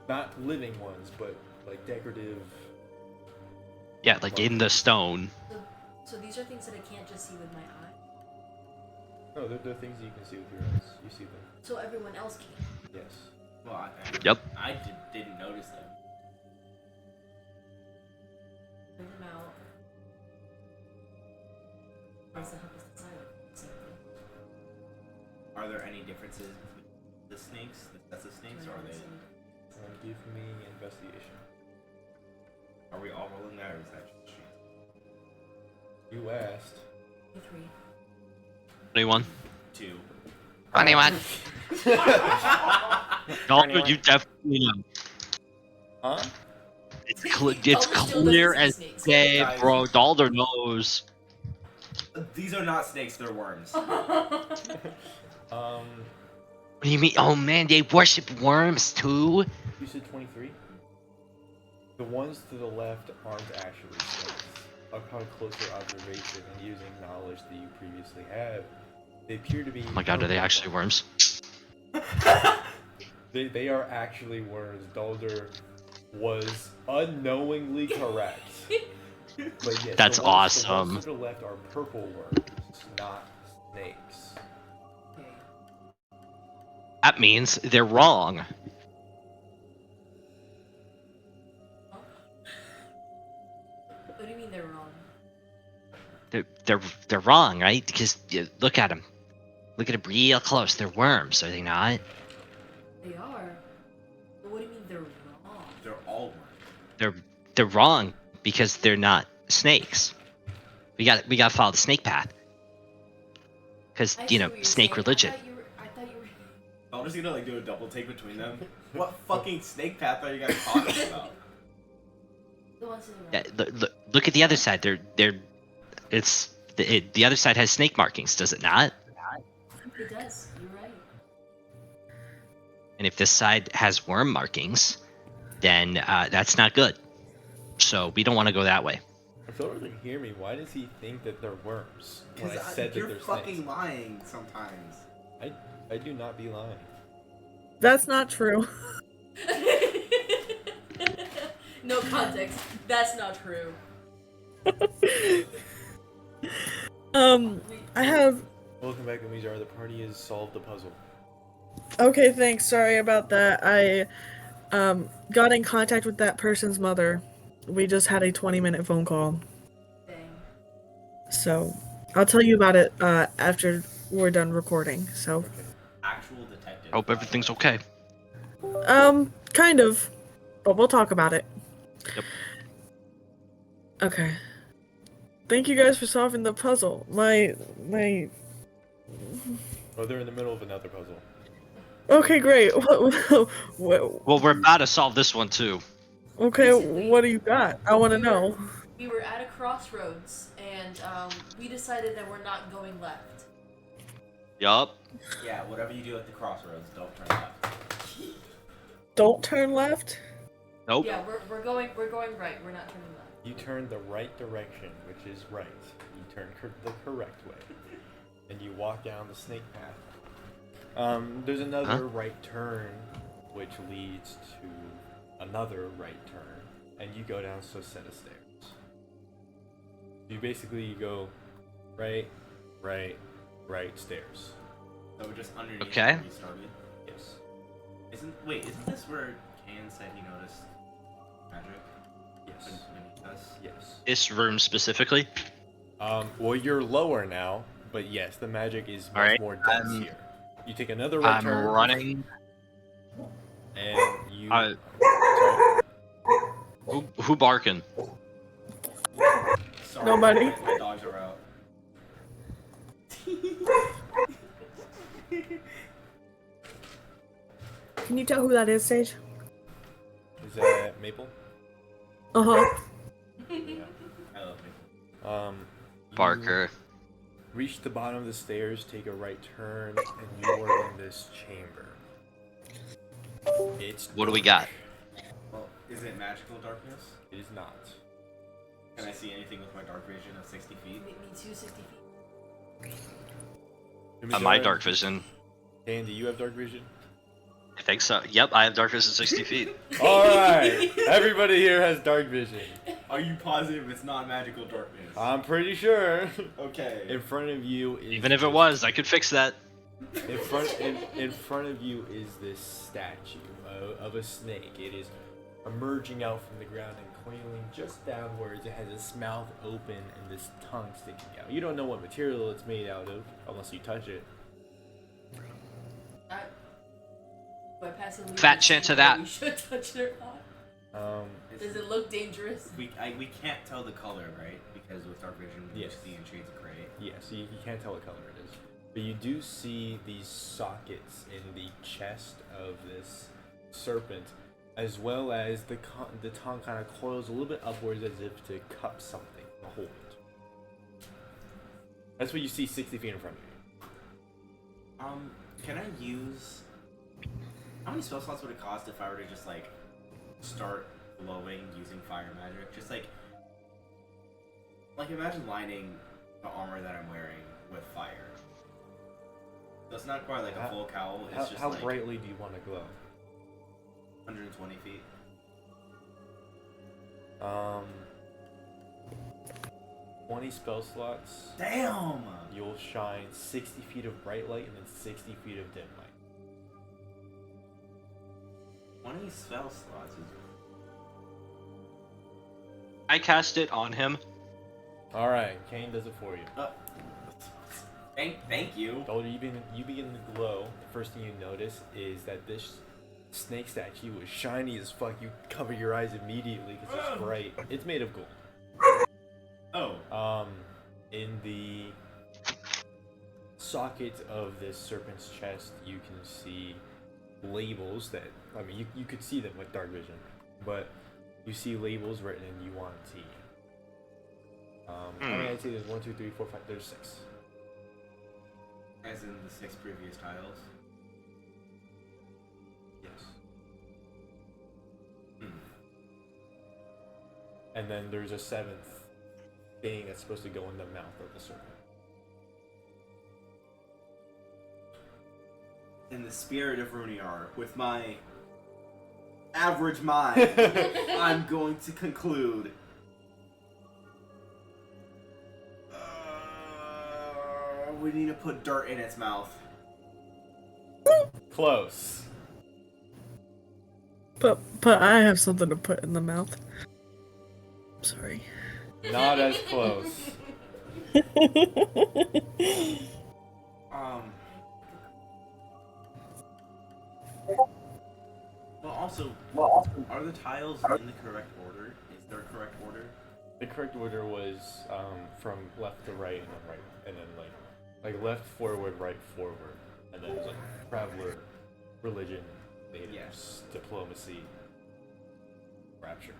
Not living ones, but like decorative. Yeah, like in the stone. So these are things that I can't just see with my eye. No, they're things that you can see with your eyes. You see them. So everyone else can. Yes. Well, Yep. I didn't notice them. Bring them out. Or does that help us decide something? Are there any differences between the snakes, the sets of snakes, or are they? Give me investigation. Are we all rolling that, or is that just chance? You asked. 3. 21. 2. 21. Daldur, you definitely know. Huh? It's Daldur still clear doesn't as see snakes. day, Guys. bro. Daldur knows. These are not snakes; they're worms. What do you mean? Oh man, they worship worms too? You said 23? The ones to the left aren't actually snakes. Upon closer observation and using knowledge that you previously have, they appear to be. Oh my god, are they actually worms? They are actually worms. Daldur was unknowingly correct. But yes, That's the ones awesome. to the left are purple worms, not snakes. Okay. That means they're wrong. What do you mean they're wrong? They're wrong, right? Because look at them. Look at them real close. They're worms, are they not? They are. But what do you mean they're wrong? They're all worms. They're wrong because they're not snakes. We got to follow the snake path. Because I see what you're snake saying. religion. I thought you were. I'm just gonna do a double take between them. What fucking snake path are you guys talking about? The ones to the right. Yeah, look at the other side. The other side has snake markings, does it not? It does. You're right. And if this side has worm markings, then that's not good. So we don't want to go that way. If Daldur can hear me, why does he think that they're worms when I said that you're they're fucking snakes? lying sometimes. I do not be lying. That's not true. No context. That's not true. I have. Welcome back, Umizara. The party has solved the puzzle. Okay, thanks. Sorry about that. I got in contact with that person's mother. We just had a 20-minute phone call. Dang. So I'll tell you about it after we're done recording. So Okay. Actual detective. Hope everything's okay. kind of, but we'll talk about it. Yep. Okay. Thank you guys for solving the puzzle. My Oh, they're in the middle of another puzzle. Okay, great. Well, we're about to solve this one too. Okay, what do you got? I want to know. We were at a crossroads, and we decided that we're not going left. Yup. Yeah, whatever you do at the crossroads, don't turn left. Don't turn left. Nope. Yeah, we're going right. We're not turning left. You turn the right direction, which is right. You turn the correct way, and you walk down the snake path. There's another right turn, which leads to another right turn, and you go down a set of stairs. You basically go right, stairs. So we're just underneath Okay. where we started. Yes. Isn't this where Kaen said he noticed magic? Yes. Beneath us? Yes. This room specifically. Well, you're lower now, but yes, the magic is much Alright, more dense here. You take another right I'm turn. running. And you. I- Sorry. Who barking? Sorry, Nobody. My dogs are out. Can you tell who that is, Sage? Is that Maple? Uh-huh. I love Maple. You Barker. reach the bottom of the stairs, take a right turn, and you are in this chamber. It's What do we dark. got? Well, is it magical darkness? It is not. Can I see anything with my dark vision of 60 feet? Me too, 60 feet. My Umizara, dark vision. Dan, do you have dark vision? I think so. Yep, I have dark vision 60 feet. Alright, everybody here has dark vision. Are you positive it's not magical darkness? I'm pretty sure. Okay. In front of you is Even if it this- was, I could fix that. in front of you is this statue of a snake. It is emerging out from the ground and coiling just downwards. It has its mouth open and this tongue sticking out. You don't know what material it's made out of unless you touch it. By passively Fat chance of that. we should touch it or not. Does it look dangerous? We can't tell the color, right? Because with dark vision, we Yes. see in shades of gray. Yes, you can't tell what color it is. But you do see these sockets in the chest of this serpent, as well as the tongue kind of coils a little bit upwards as if to cup something, to hold it. That's what you see 60 feet in front of you. Can I use... How many spell slots would it cost if I were to just, like, start glowing using fire magic? Just, like, imagine lining the armor that I'm wearing with fire. So it's not quite like a full cowl, it's just How like brightly do you want to glow? 120 feet. 20 spell slots. Damn! You'll shine 60 feet of bright light and then 60 feet of dim light. 20 spell slots is... I cast it on him. Alright, Kaen does it for you. Thank you. Daldur, you begin to glow. The first thing you notice is that this snake statue is shiny as fuck. You cover your eyes immediately because it's bright. It's made of gold. Oh. In the socket of this serpent's chest, you can see labels that, I mean, you could see them with dark vision, but you see labels written in Yuan-Ti. I mean, I'd say there's 1, 2, 3, 4, 5, there's 6. As in the 6 previous tiles? Yes. And then there's a 7th thing that's supposed to go in the mouth of the serpent. In the spirit of Runiar, with my average mind, I'm going to conclude. We need to put dirt in its mouth. Close. But I have something to put in the mouth. Sorry. Not as close. Well, also, are the tiles in the correct order? Is there a correct order? The correct order was from left to right and then right, and then like left forward, right forward, and then it was like traveler, religion, natives, Yes. diplomacy, rapture,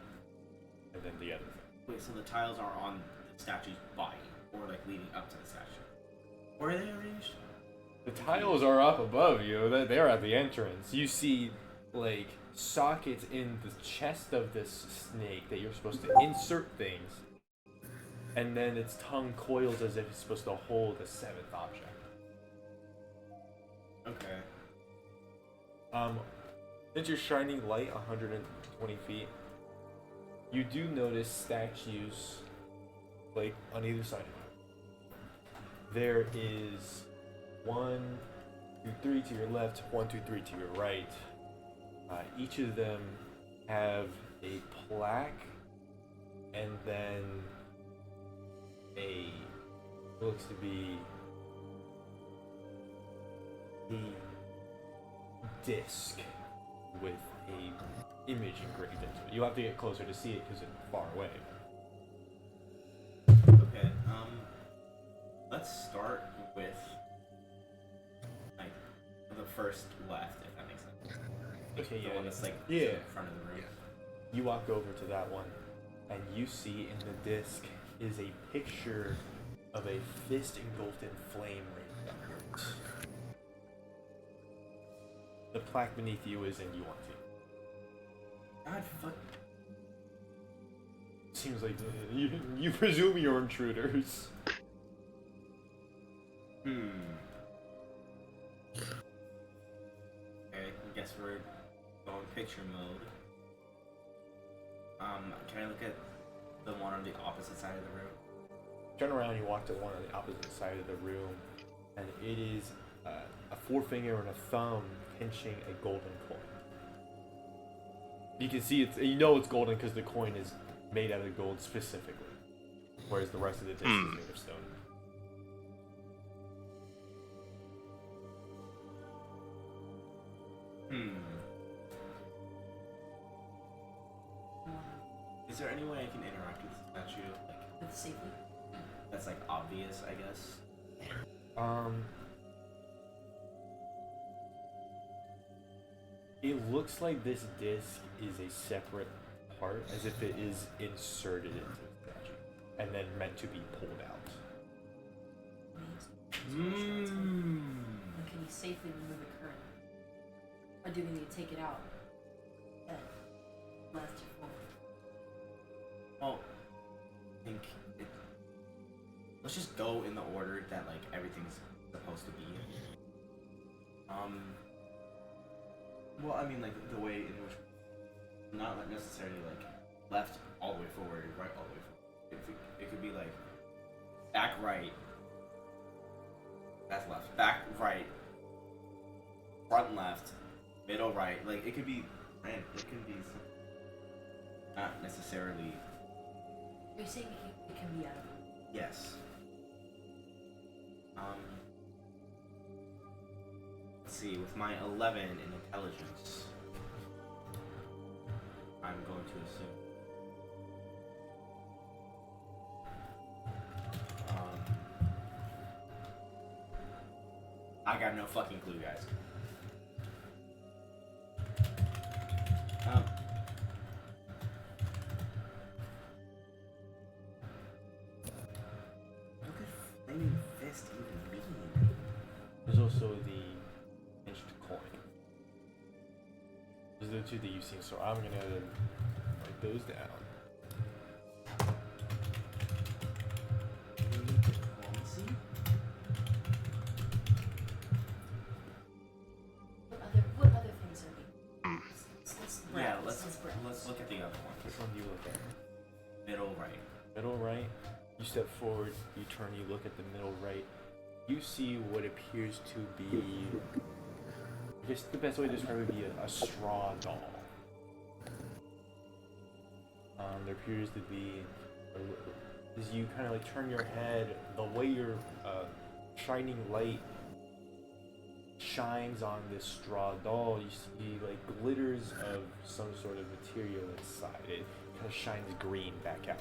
and then the other thing. Wait, so the tiles are on the statue's body, or like leading up to the statue? Where are they arranged? The tiles are up above you. They're at the entrance. You see like sockets in the chest of this snake that you're supposed to insert things, and then its tongue coils as if it's supposed to hold a 7th object. Okay. Since you're shining light 120 feet, you do notice statues like on either side of you. There is 1, 2, 3 to your left, 1, 2, 3 to your right. Each of them have a plaque and then looks to be a disc with a image engraved into it. You'll have to get closer to see it because it's far away. Okay, let's start with like the first left, if that makes sense. Okay, The one that's like yeah. in front of the room. You walk over to that one, and you see in the disc is a picture of a fist engulfed in flame right backwards. The plaque beneath you is in Yuan-Ti. God fuck. Seems like you presume you're intruders. Okay, I'm guess we're going picture mode. Can I look at the one on the opposite side of the room? Turn around, you walk to one on the opposite side of the room, and it is a forefinger and a thumb pinching a golden coin. You can see it's, you know it's golden because the coin is made out of gold specifically, whereas the rest of the disc is made of stone. Is there any way I can interact with the statue? With safely. That's like obvious, I guess. It looks like this disc is a separate part, as if it is inserted into the statue, and then meant to be pulled out. And can you safely remove it currently? Or do we need to take it out? Then left or forward? Well, I think let's just go in the order that like everything's supposed to be. Well, I mean like the way in which, not like necessarily like left all the way forward, right all the way forward. It could be like back right, that's left, back right, front left, middle right. Like it could be, man, it can be not necessarily. Are you saying it can be out of? Yes. Let's see, with my 11 in intelligence, I'm going to assume. I got no fucking clue, guys. What could Flaming Fist even mean? There's also the pinched coin. Those are the two that you've seen, so I'm gonna write those down. Diplomacy? What other things are we? Yeah, let's browse. look at the other one. Which one do you look at? Middle right. Middle right. You step forward, you turn, you look at the middle right. You see what appears to be, I guess the best way to describe it would be a straw doll. There appears to be, as you kind of like turn your head, the way your shining light shines on this straw doll, you see like glitters of some sort of material inside. It kind of shines green back out.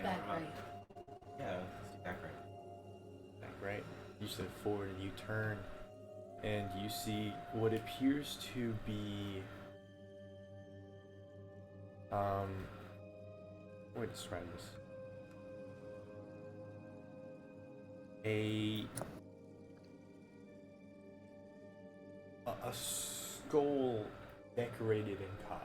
Back right. Yeah, let's do back right. Back right. You step forward and you turn, and you see what appears to be how do I describe this? A skull decorated in copper.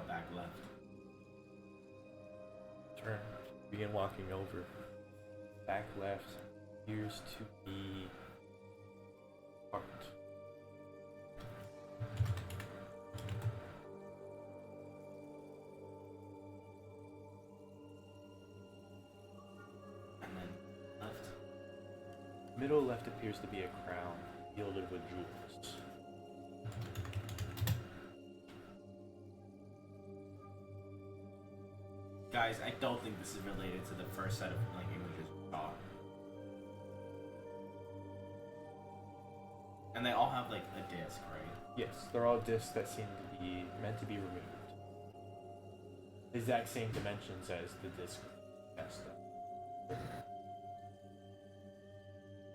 Back left. Turn. Begin walking over. Back left appears to be art. And then left. Middle left appears to be a crown gilded with jewels. Guys, I don't think this is related to the first set of like images we saw. And they all have like a disc, right? Yes, they're all discs that seem to be meant to be removed. Exact same dimensions as the disc messed up.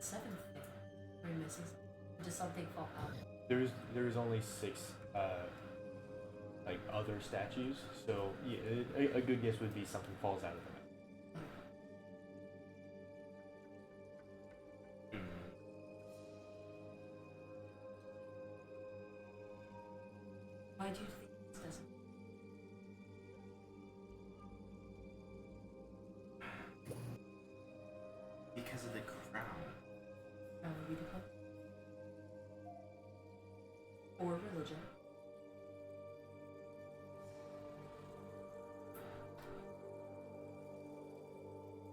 7th. We're missing something. Does something fall out? There's only 6 like other statues, so yeah, a good guess would be something falls out of them. Why do you think this doesn't? Because of the crown. Beauty club? Or religion?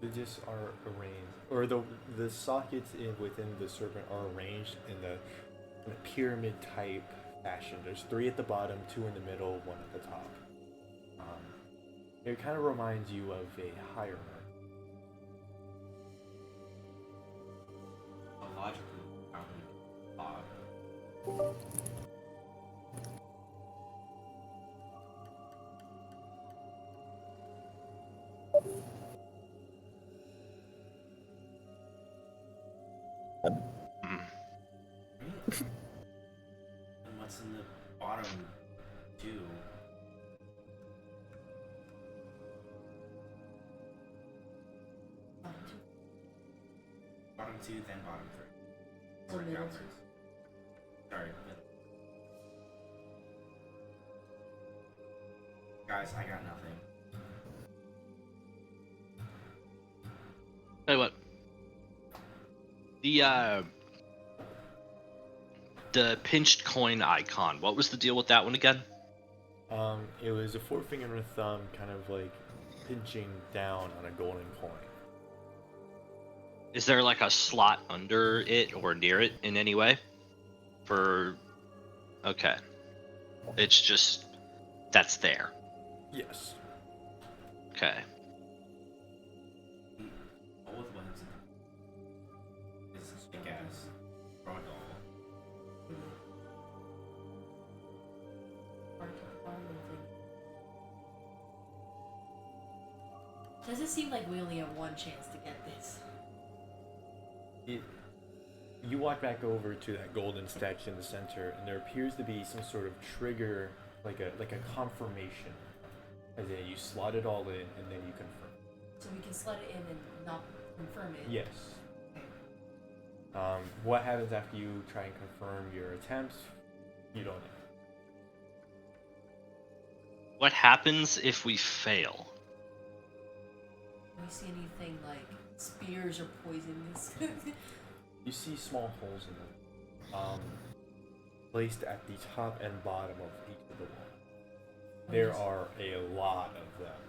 They just are arranged, or the sockets within the serpent are arranged in a pyramid type fashion. There's 3 at the bottom, 2 in the middle, 1 at the top. It kind of reminds you of a hierarchy. Logically, and what's in the bottom two? Bottom two, then bottom three. So Work middle downwards. Sorry, middle. Guys, I got nothing. Tell you what. The pinched coin icon. What was the deal with that one again? It was a forefinger and a thumb, kind of like pinching down on a golden coin. Is there like a slot under it or near it in any way? Okay. It's just that's there. Yes. Okay. Both ones is big ass front doll. Does it seem like we only have one chance to get this? You walk back over to that golden statue in the center, and there appears to be some sort of trigger, like a confirmation. As in, you slot it all in, and then you confirm. So we can slot it in and not confirm it? Yes. What happens after you try and confirm your attempts? You don't know. What happens if we fail? Do we see anything like spears or poisons? You see small holes in them, placed at the top and bottom of each of the walls. There are a lot of them.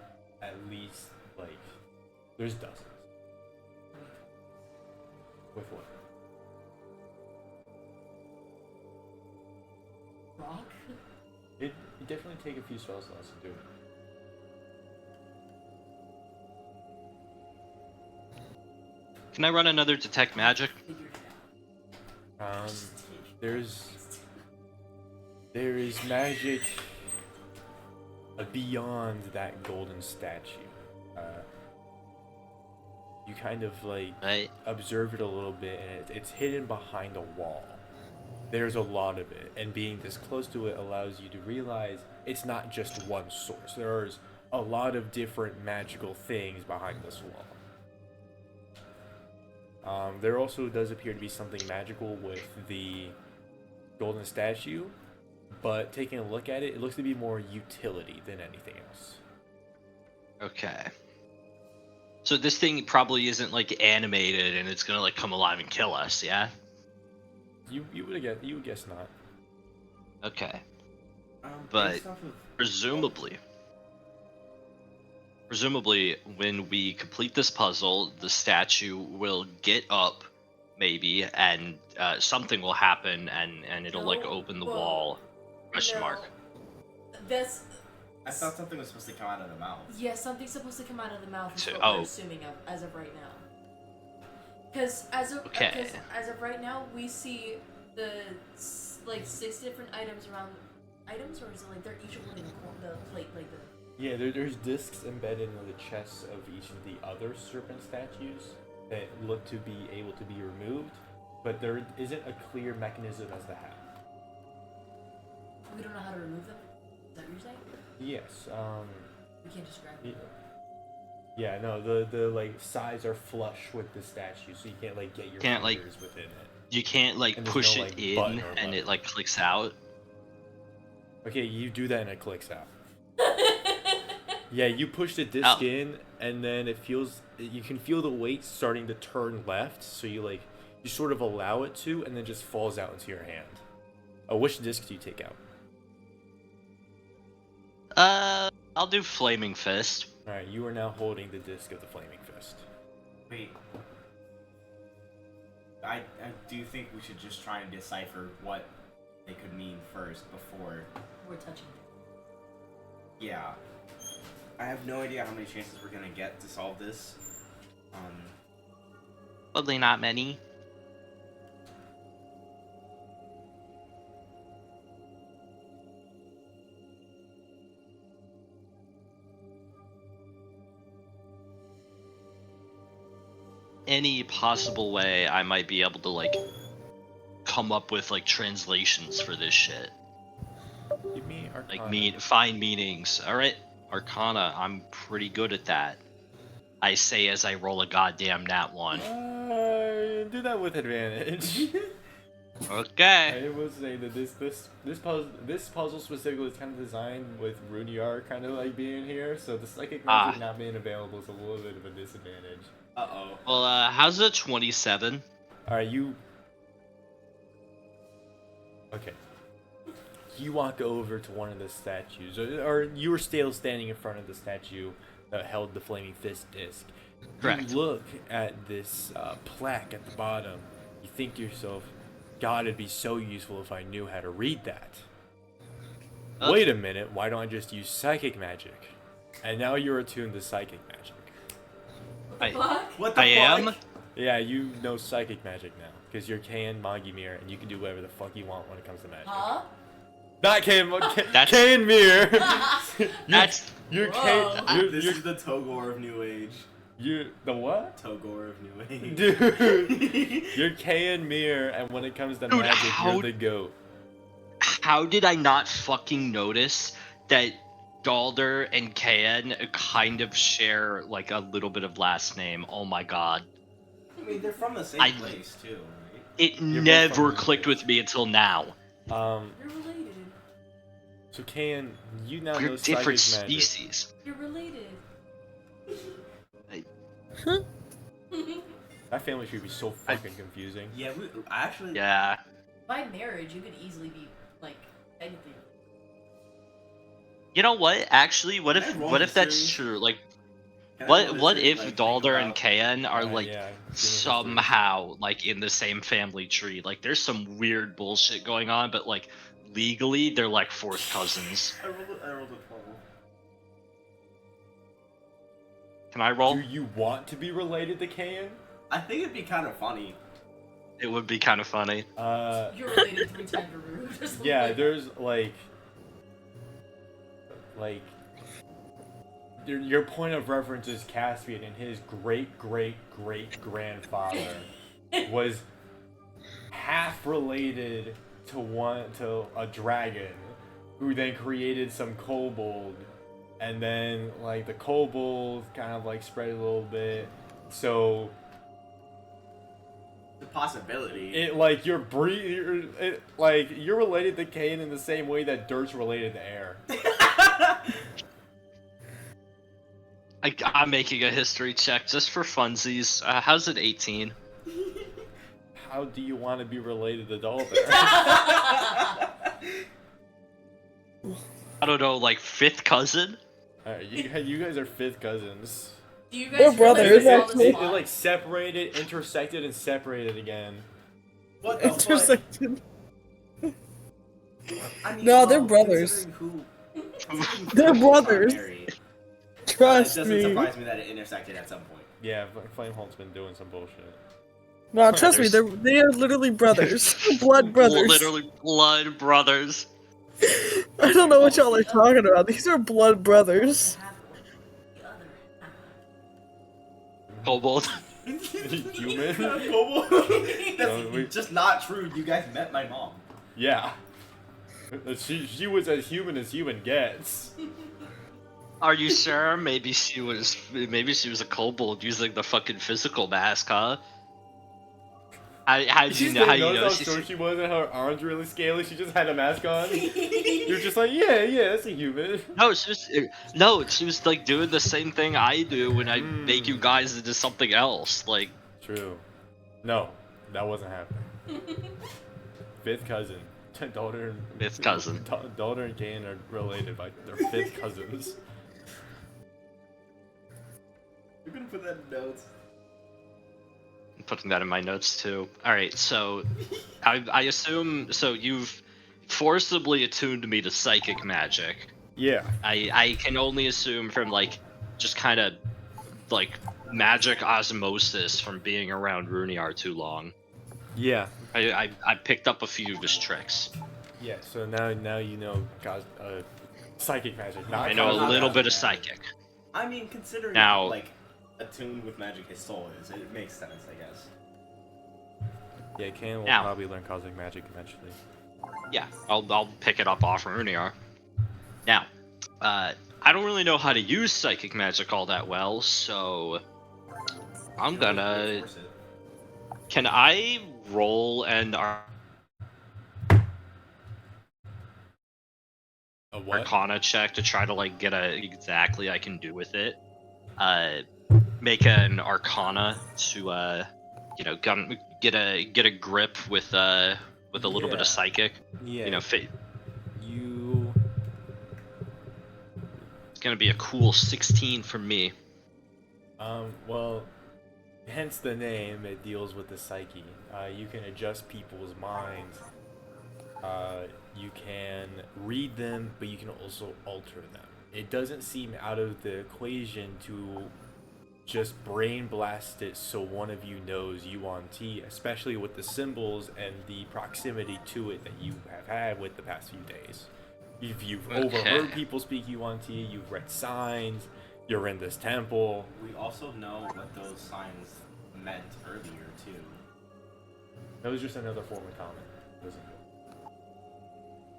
At least, like, there's dozens. With what? Rock? You definitely take a few spell slots to do it. Can I run another detect magic? Figured it out. There is magic beyond that golden statue. You kind of like Right. observe it a little bit, and it's hidden behind a wall. There's a lot of it, and being this close to it allows you to realize it's not just one source. There's a lot of different magical things behind this wall. There also does appear to be something magical with the golden statue, but taking a look at it, it looks to be more utility than anything else. Okay. So this thing probably isn't like animated and it's gonna like come alive and kill us, yeah? You would guess not. Okay. But But presumably when we complete this puzzle, the statue will get up maybe and something will happen and it'll like No, open the well, wall. Question mark. That's I thought something was supposed to come out of the mouth. yeah, something's supposed to come out of the mouth. Is what Oh. we're assuming as of right now. Because as of right now, we see the like 6 different items around items, or is it like they're each holding the plate like the. Yeah, there's discs embedded in the chests of each of the other serpent statues that look to be able to be removed, but there isn't a clear mechanism as to how. We don't know how to remove them. Is that what you're saying? Yes. We can't just grab Yeah, them. yeah, no, the like sides are flush with the statue, so you can't like get your Can't, like, fingers within it. You can't like And there's push no, it like, in button or and it button. like clicks out. Okay, you do that and it clicks out. Yeah, you push the disc in, and then you can feel the weight starting to turn left, so you sort of allow it to, and then just falls out into your hand. Which disc do you take out? I'll do Flaming Fist. Alright, you are now holding the disc of the Flaming Fist. Wait. I do think we should just try and decipher what they could mean first before We're touching it. Yeah. I have no idea how many chances we're gonna get to solve this. Probably not many. Any possible way I might be able to like come up with like translations for this shit. Give me Arcana. Like find meanings. Alright. Arcana, I'm pretty good at that. I say as I roll a goddamn nat 1. Do that with advantage. Okay. I will say that this puzzle specifically is kind of designed with Runiar kind of like being here, so the psychic magic not being available is a little bit of a disadvantage. Uh-oh. Well, how's it 27? Alright, Okay. You walk over to one of the statues, or you were still standing in front of the statue that held the Flaming Fist disc. Correct. You look at this plaque at the bottom. You think to yourself, God, it'd be so useful if I knew how to read that. Wait a minute, why don't I just use psychic magic? And now you're attuned to psychic magic. What the fuck? am? Yeah, you know psychic magic now, because you're Kaen Magimir, and you can do whatever the fuck you want when it comes to magic. Huh? Not Kaen, That's- Kaen Mir! You're Whoa. Kaen, This is the Togor of New Age. you're the what? Togor of New Age. Dude, you're Kaen Mir, and when it comes to Dude, magic, you're the goat. How did I not fucking notice that Daldur and Kaen kind of share like a little bit of last name? Oh my god. I mean, they're from the same I- place, too, right? It You're both never from- clicked with me until now. You're related. So Kaen, you now We're know different psychic magic. species. You're related. That family should be so fucking confusing. Yeah, I actually... Yeah. By marriage, you could easily be, like, technically. You know what? Actually, what Can I roll if that's history? true? Like, Can I roll what history, if like, think Daldur and about- Kaen are like Yeah, give me history. somehow like in the same family tree? Like, there's some weird bullshit going on, but like legally, they're like fourth cousins. I rolled a 12. Can I roll? Do you want to be related to Kaen? I think it'd be kind of funny. It would be kind of funny. You're related 3 times removed. or something. Yeah, there's like your point of reference is Caspian, and his great grandfather was half related to a dragon, who then created some kobold, and then like the kobold kind of like spread a little bit, so The possibility. it like you're related to Kaen in the same way that dirt's related to air. I'm making a history check just for funsies. How's it 18? How do you want to be related to Daldur? I don't know, like 5th cousin? Alright, you guys are 5th cousins. Do you We're guys brothers, realize all actually. this They plot? like separated, intersected, and separated again. What the fuck? Intersected. I mean, No, they're brothers. considering They're who brothers. are married, Trust it doesn't me. surprise me that it intersected at some point. Yeah, Flameholt's been doing some bullshit. No, trust me, they are literally brothers. Blood brothers. Literally blood brothers. I don't know what y'all are talking about. These are blood brothers. Half one, the other half. Kobold. Human? That's we- just not true. You guys met my mom. Yeah. She was as human gets. Are you sure? Maybe she was a kobold using the fucking physical mask, huh? How do you know? How do you know? How short she was and her arms really scaly? She just had a mask on. You're just like, yeah, that's a human. She was like doing the same thing I do when I make you guys into something else. Like, true. No, that wasn't happening. Fifth cousin. Daldur and Kaen are related by their fifth cousins. You're gonna put that in notes. I'm putting that in my notes too. Alright, so I assume you've forcibly attuned me to psychic magic. Yeah. I can only assume from like just kind of like magic osmosis from being around Runiar too long. Yeah. I picked up a few of his tricks. Yeah, so now you know psychic magic. I know a little bit of psychic. I mean, considering now, like attuned with magic his soul is, it makes sense, I guess. Yeah, Kaen will probably learn cosmic magic eventually. Yeah, I'll pick it up off Runiar. Now, I don't really know how to use psychic magic all that well, so I'm gonna. Can I roll an Arcana check to try to like get exactly I can do with it? Make an Arcana to get a grip with a little bit of psychic. Yeah. You know, It's gonna be a cool 16 for me. Well, hence the name. It deals with the psyche. You can adjust people's minds. You can read them, but you can also alter them. It doesn't seem out of the equation to just brain blast it so one of you knows Yuan-Ti, especially with the symbols and the proximity to it that you have had with the past few days. If you've overheard people speak Yuan-Ti, you've read signs, you're in this temple. We also know what those signs meant earlier, too. That was just another form of common, wasn't it?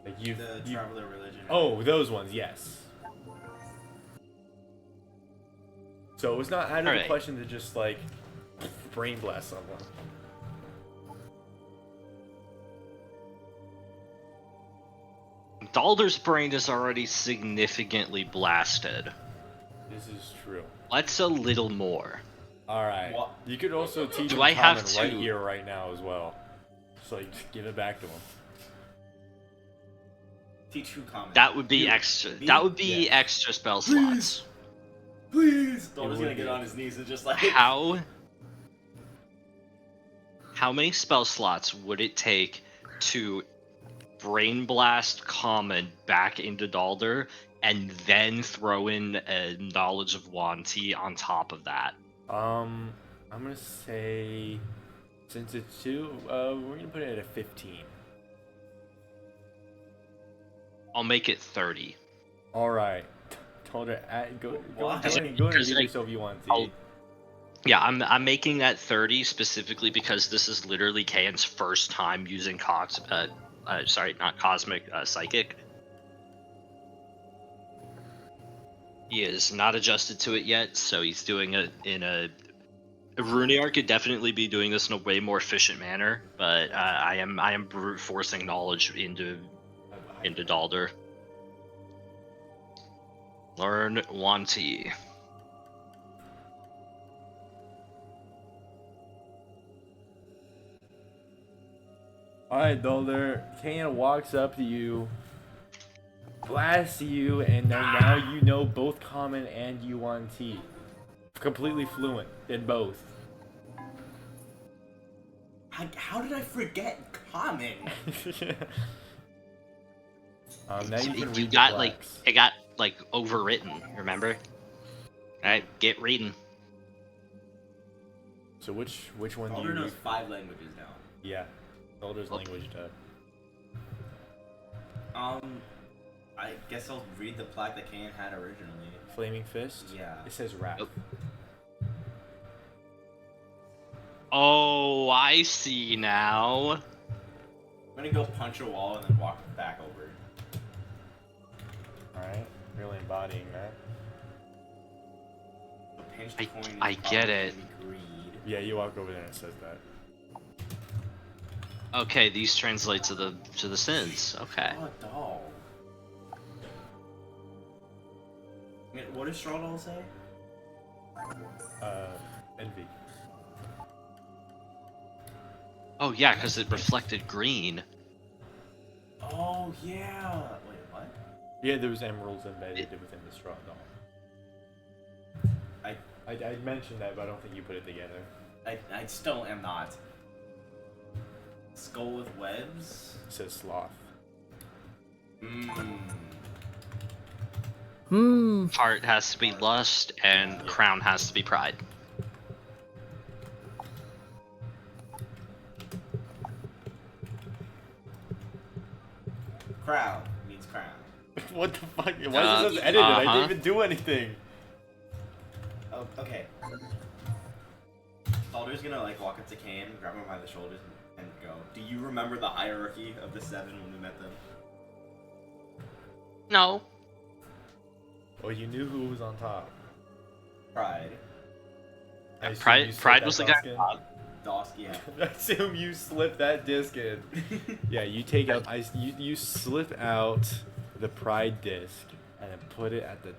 Like the traveler religion. Oh, those ones, yes. So it's not out of the question to just like brain blast someone. Daldur's brain is already significantly blasted. This is true. Let's a little more. Alright. You could also teach him I have right here, right now as well. Just like, give it back to him. Teach who common. That would be extra. That would be extra spell slots. Please! Daldur's gonna get on his knees and just like... How many spell slots would it take to brain blast common back into Daldur and then throw in a knowledge of Yuan-Ti on top of that? I'm gonna say, since it's 2, we're gonna put it at a 15. I'll make it 30. Alright. Told her, go and give yourself Yuan-Ti. Yeah, I'm making that 30 specifically because this is literally Kaen's first time using psychic. He is not adjusted to it yet, so he's doing it in a... Runiar could definitely be doing this in a way more efficient manner, but I am brute forcing knowledge into Daldur. Learn Yuan-Ti. Alright, Daldur. Kaen walks up to you, blasts you, and now you know both common and Yuan-Ti. Completely fluent in both. How did I forget common? Now you can read it got overwritten, remember? Alright, get reading. So which one do you Daldur knows 5 languages now. Yeah. Daldur's language tag. I guess I'll read the plaque that Kaen had originally. Flaming Fist? Yeah. It says wrath. Oh, I see now. I'm gonna go punch a wall and then walk back over. Alright, really embodying that. I get it. Yeah, you walk over there and it says that. Okay, these translate to the sins. Okay. Oh, doll. What does straw doll say? Envy. Oh yeah, because it reflected green. Oh yeah. Wait, what? Yeah, there was emeralds embedded within the straw doll. I mentioned that, but I don't think you put it together. I still am not. Skull with webs? It says sloth. Heart has to be lust, and crown has to be pride. Crown means crown. What the fuck? Why is this edited? I didn't even do anything. Oh, okay. Daldur's gonna like walk up to Kaen, grab him by the shoulders, and go, "Do you remember the hierarchy of the seven when we met them?" No. Well, you knew who was on top. Pride. I assume you Pride slipped was the that guy. disc in. Dosk, yeah. I assume you slipped that disc in. Yeah, you take out. You slip out the pride disc and then put it at the.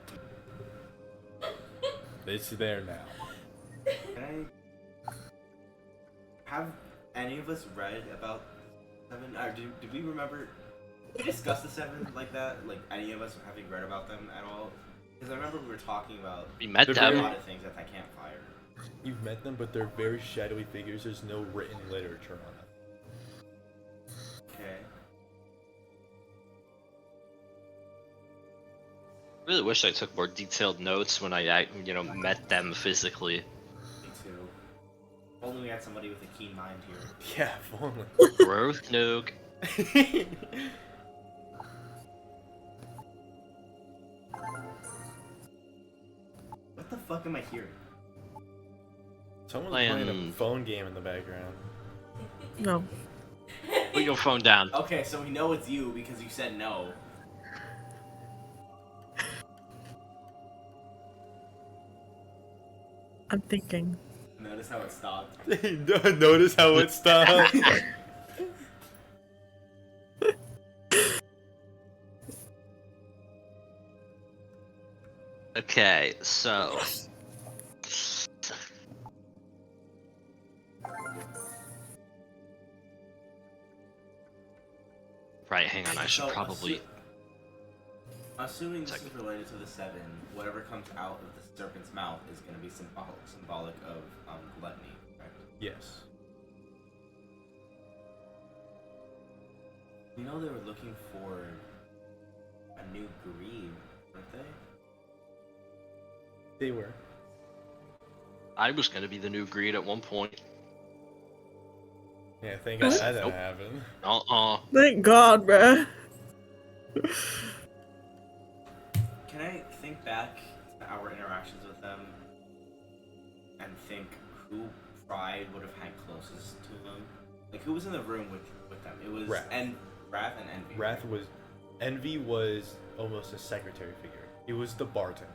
It's there now. Can I have any of us read about seven? Or do we remember? Did we discuss the seven like that? Like any of us having read about them at all? Because I remember we were talking about We met They're a them. lot of things at that campfire. You've met them, but they're very shadowy figures. There's no written literature on them. Okay. Really wish I took more detailed notes when I met them physically. Me too. If only we had somebody with a keen mind here. Yeah, if only. Growth nuke. What the fuck am I hearing? Someone's Playing- playing a phone game in the background. No. Put your phone down. Okay, so we know it's you because you said no. I'm thinking. Notice how it stopped. Notice how it stopped. Okay, so. Right, hang on, I should So, probably. Assuming this is related to the seven, whatever comes out of the serpent's mouth is going to be symbolic of gluttony, right? Yes. You know they were looking for a new greed, weren't they? They were. I was gonna be the new greed at one point. Yeah, thank God that Nope. didn't happen. Thank God, bruh. Can I think back to our interactions with them and think who Pride would have had closest to them? Like, who was in the room with them? It was Wrath. Wrath and Envy. Wrath was. Envy was almost a secretary figure. He was the bartender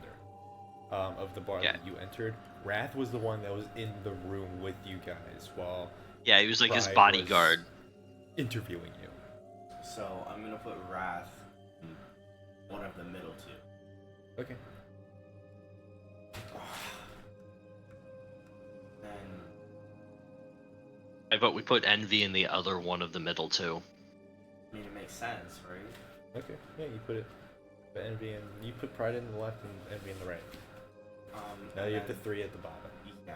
of the bar that you entered. Wrath was the one that was in the room with you guys while. Yeah, he was like his Pride bodyguard. was interviewing you. So I'm gonna put Wrath in one of the middle two. Okay. Then I vote we put Envy in the other one of the middle two. I mean it makes sense, right? Okay. Yeah, you put it. The envy and you put pride in the left and envy in the right. Now And you have the then- 3 at the bottom. Yeah.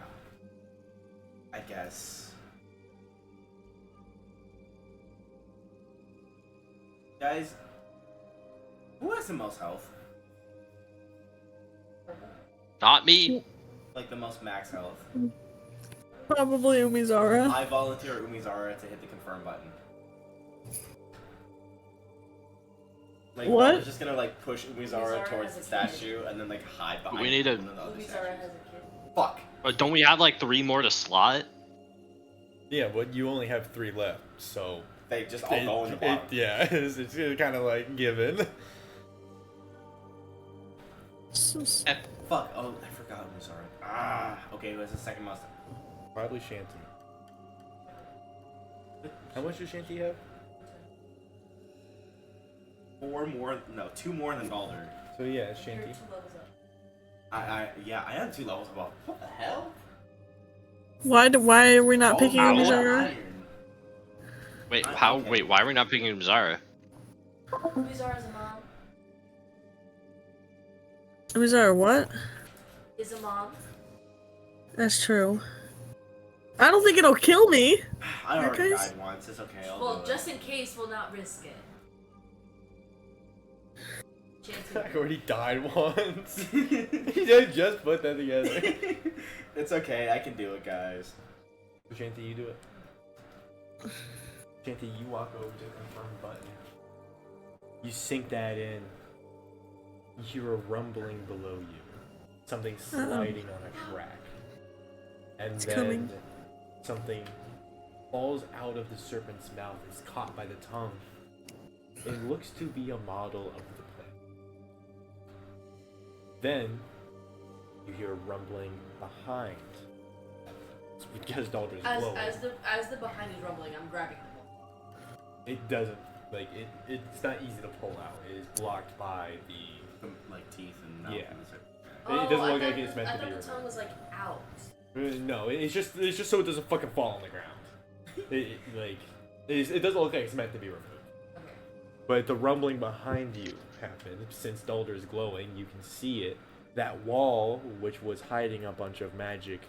I guess. Guys, who has the most health? Not me. Like the most max health? Probably Umizara. I volunteer Umizara to hit the confirm button. Like, What? I was just gonna like push Umizara Umizara towards has the a kid. statue and then like hide behind We need a- one of the other Umizara statues. has a kid. Fuck. But don't we have like 3 more to slot? Yeah, but you only have 3 left, so. They just all go in the bottom. Yeah, it's kind of like given. Fuck. Oh, I forgot Umizara. Ah. Okay, who has the second most? Probably Shanty. How much does Shanty have? 2 more than Daldur. So yeah, You're Shanty. 2 levels up. I had 2 levels above. What the hell? Why are we not picking Ow. Umizara? Iron. Wait, Okay. Wait, why are we not picking Umizara? Umizara's a mom. Umizara, what? Is a mom. That's true. I don't think it'll kill me. I already Okay. died once. It's okay. I'll Well, do just it. in case, we'll not risk it. Chance I already died once. He did just put that together. It's okay. I can do it, guys. Shanty, you do it. Shanty, you walk over to the confirm button. You sink that in. You hear a rumbling below you. Something sliding on a track. And It's then coming. something falls out of the serpent's mouth. It's caught by the tongue. It looks to be a model of the plant. Then you hear a rumbling behind. It's because Daldur's glowing. As the behind is rumbling, I'm grabbing the ball. It doesn't it's not easy to pull out. It is blocked by the. Like teeth and mouth. Yeah. And stuff. It doesn't look like it's meant to be I thought the removed. tongue was like out. No, it's just so it doesn't fucking fall on the ground. It doesn't look like it's meant to be removed. Okay. But the rumbling behind you happened. Since Daldur is glowing, you can see it. That wall, which was hiding a bunch of magic,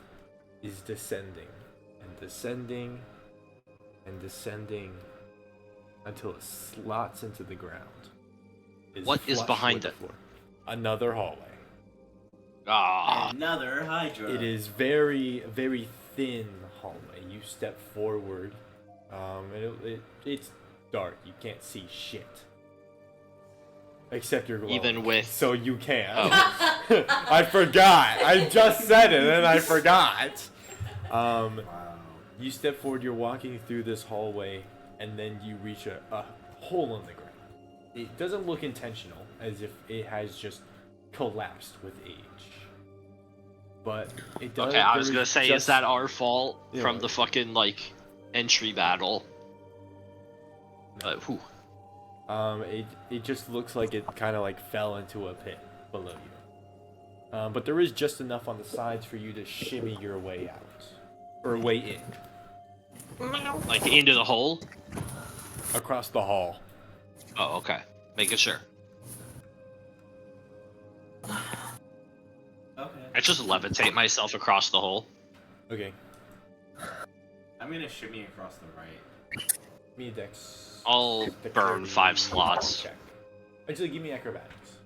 is descending and descending and descending until it slots into the ground. What is flush behind with the it? floor. Another hallway. Ah, Another Hydra. It is very, very thin hallway. You step forward. It's dark. You can't see shit. Except you're glowing. Even with- So you can. Oh. I forgot. I just said it and I forgot. Wow. You step forward. You're walking through this hallway, and then you reach a hole in the ground. It doesn't look intentional, as if it has just collapsed with age. But it does. okay, I was there gonna say, is just- that our fault Yeah. from the fucking, like, entry battle? But, whew. It just looks like it kind of like fell into a pit below you. But there is just enough on the sides for you to shimmy your way out, or way in, Like, into the hole? across the hall. Oh, okay. Making sure. Okay. I just levitate myself across the hole. Okay, I'm gonna shimmy across the right. me a dex. I'll burn 5 slots. Check. Actually, give me acrobatics.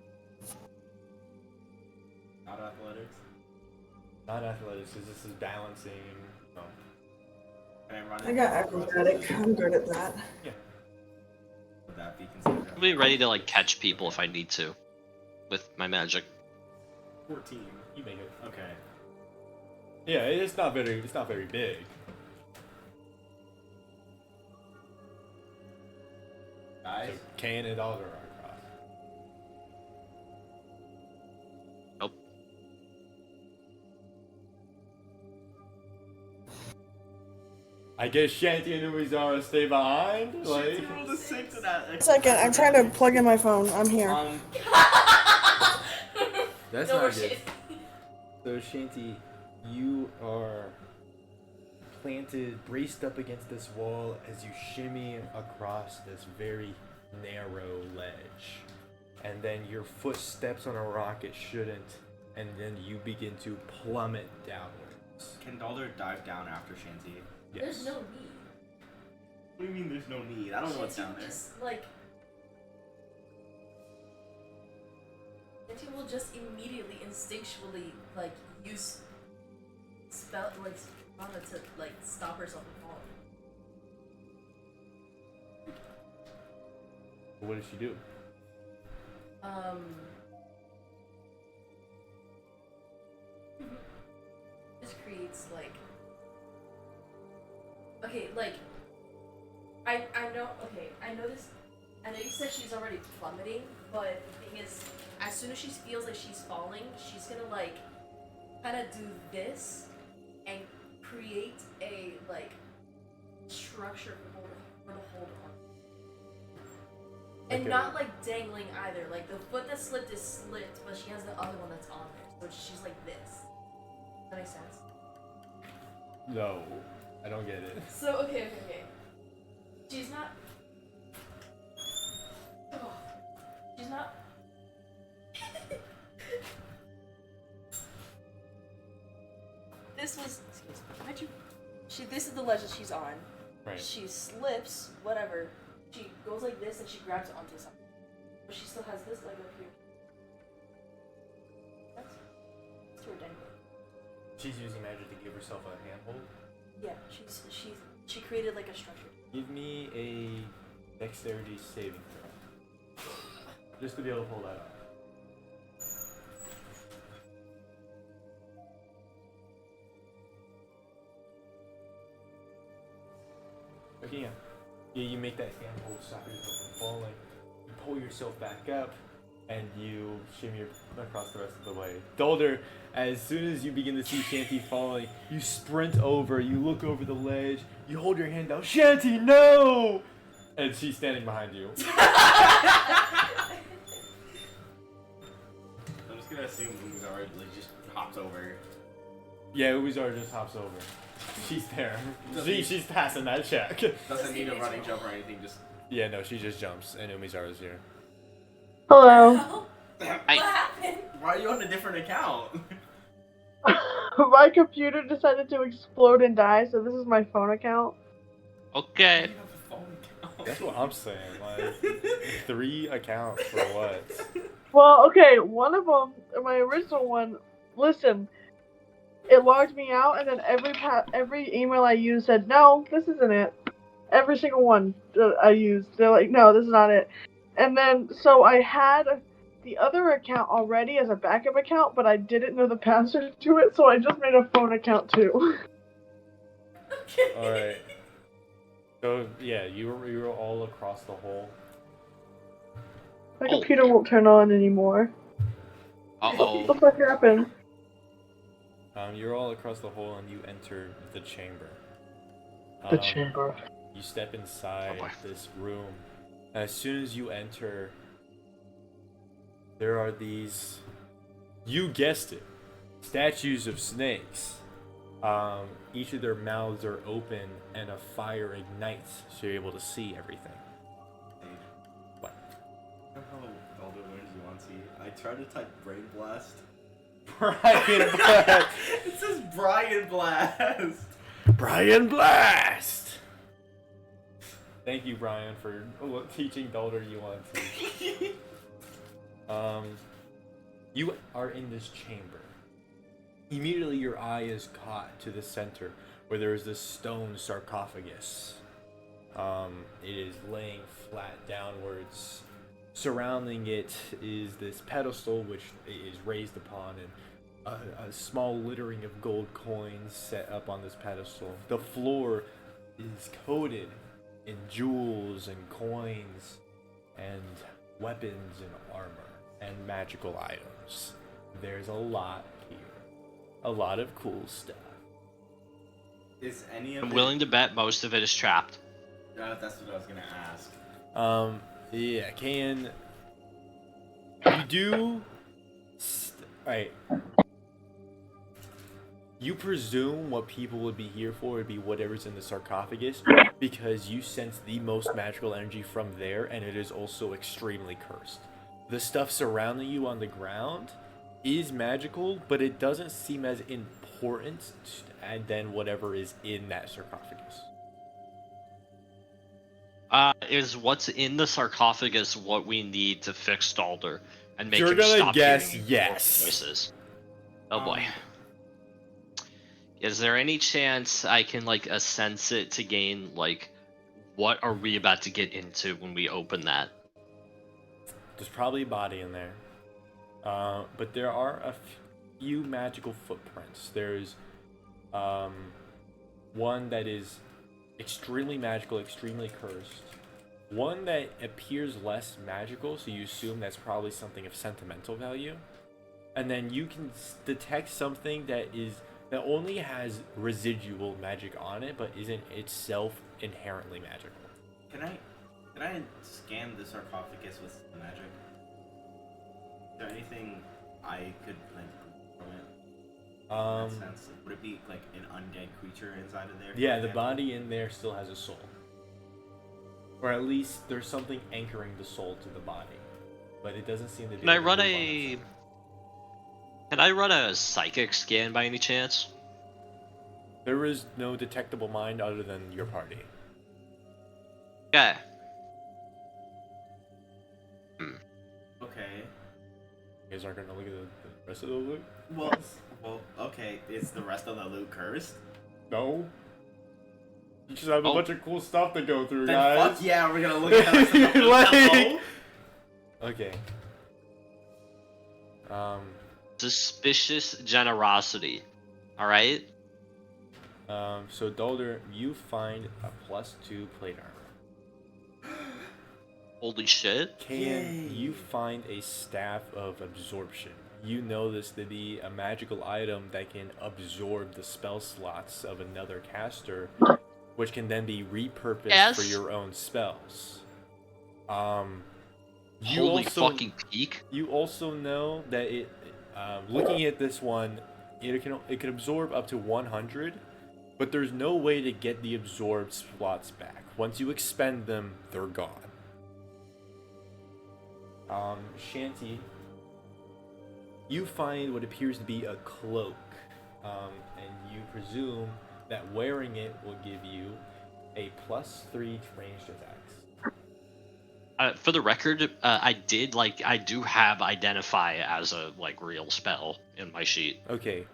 Not athletics. Not athletics, because this is balancing. No. Can I run I it? got acrobatic. I'm good at that. Yeah. Would that be considered? I'll be ready to, like, catch people if I need to. With my magic. 14. You make it. Okay. Yeah, it's not very big. Guys, So Kaen and Daldur are across. Nope. I guess Shanty and Umizara stay behind. Like, roll the 6 of that. Second, I'm trying to plug in my phone. I'm here. that's No more not good. shit. So Shanty, you are planted, braced up against this wall as you shimmy across this very narrow ledge. And then your foot steps on a rock it shouldn't, and then you begin to plummet downwards. Can Daldur dive down after Shanty? Yes. There's no need. What do you mean there's no need? I don't know what's Shanty down will there. just, like... Shanty will just immediately, instinctually, like, use... spell, like, mana to, like, stop herself from falling. What does she do? Just creates, like... Okay, like... I know, okay, I know you said she's already plummeting, but the thing is, as soon as she feels like she's falling, she's gonna, like, kind of do this, and create a, like, structure for the hold on. And Okay. not like dangling either. Like the foot that slipped is slipped, but she has the other one that's on there. So she's like this. Does that make sense? No, I don't get it. So okay. She's not. Oh, she's not. This was. Excuse me. Why'd you? This is the ledge that she's on. Right. She slips, whatever. She goes like this and she grabs onto something. But she still has this leg up here. That's to her dangling. She's using magic to give herself a handhold. Yeah, she created like a structure. Give me a dexterity saving throw. Just to be able to pull that off. Okay, yeah. You make that handhold stop yourself from falling. You pull yourself back up, and you shimmy across the rest of the way. Daldur, as soon as you begin to see Shanty falling, you sprint over, you look over the ledge, you hold your hand out, Shanty, no! And she's standing behind you. I'm just gonna assume Umizara like just hops over. Yeah, Umizara just hops over. She's there. She's passing that check. Doesn't need a running jump or anything, just... Yeah, no, she just jumps, and Umizara's here. Hello. What happened? Why are you on a different account? My computer decided to explode and die, so this is my phone account. Okay. You have a phone account. That's what I'm saying. Like, 3 accounts for what? Well, okay, one of them, my original one, listen, it logged me out, and then every email I used said, no, this isn't it. Every single one I used, they're like, no, this is not it. And then, so I had the other account already as a backup account, but I didn't know the password to it, so I just made a phone account too. Okay. Alright. So, yeah, you were all across the hole. My computer won't turn on anymore. Uh-oh. What the fuck happened? You're all across the hole, and you enter the chamber. The chamber. You step inside Oh boy. this room. As soon as you enter, there are these, you guessed it, statues of snakes. Each of their mouths are open and a fire ignites, so you're able to see everything. What? I don't know how Daldur learns you want to see. I tried to type Brain Blast. Brian Blast! It says Brian Blast! Brian Blast! Thank you, Brian, for teaching Daldur you want to. You are in this chamber. Immediately your eye is caught to the center where there is this stone sarcophagus. It is laying flat downwards. Surrounding it is this pedestal which is raised upon, and a small littering of gold coins set up on this pedestal. The floor is coated in jewels and coins and weapons and armor and magical items. There's a lot here. A lot of cool stuff. Is any of I'm it... willing to bet most of it is trapped. That's what I was gonna ask. Yeah, Kaen, you do... Alright. You presume what people would be here for would be whatever's in the sarcophagus, because you sense the most magical energy from there, and it is also extremely cursed. The stuff surrounding you on the ground is magical, but it doesn't seem as important than whatever is in that sarcophagus. Is what's in the sarcophagus what we need to fix Daldur and make You're him gonna stop guess hearing yes. voices? Oh boy. Is there any chance I can like sense it to gain like what are we about to get into when we open that? There's probably a body in there. But there are a few magical footprints. There's one that is extremely magical, extremely cursed. One that appears less magical, so you assume that's probably something of sentimental value. And then you can detect something that It only has residual magic on it, but isn't itself inherently magical. Can I scan the sarcophagus with the magic? Is there anything I could like from it? In that sense, would it be like an undead creature inside of there? Yeah, the body in there still has a soul. Or at least there's something anchoring the soul to the body. But it doesn't seem to be. Can I run a psychic scan by any chance? There is no detectable mind other than your party. Okay. Okay. You guys aren't gonna look at the rest of the loot? Well, okay. Is the rest of the loot cursed? No. You just have a bunch of cool stuff to go through, Then guys. fuck yeah, we're gonna look at the rest of the loot. Like- Hello? Okay. Suspicious generosity. Alright? So Daldur, you find a +2 plate armor. Holy shit. Kaen, you find a staff of absorption. You know this to be a magical item that can absorb the spell slots of another caster, which can then be repurposed for your own spells. Holy fucking peak. You also know that it, looking at this one, it can absorb up to 100, but there's no way to get the absorbed slots back. Once you expend them, they're gone. Shanty, you find what appears to be a cloak, and you presume that wearing it will give you a +3 ranged attacks. For the record, I do have identify as a real spell in my sheet. Okay,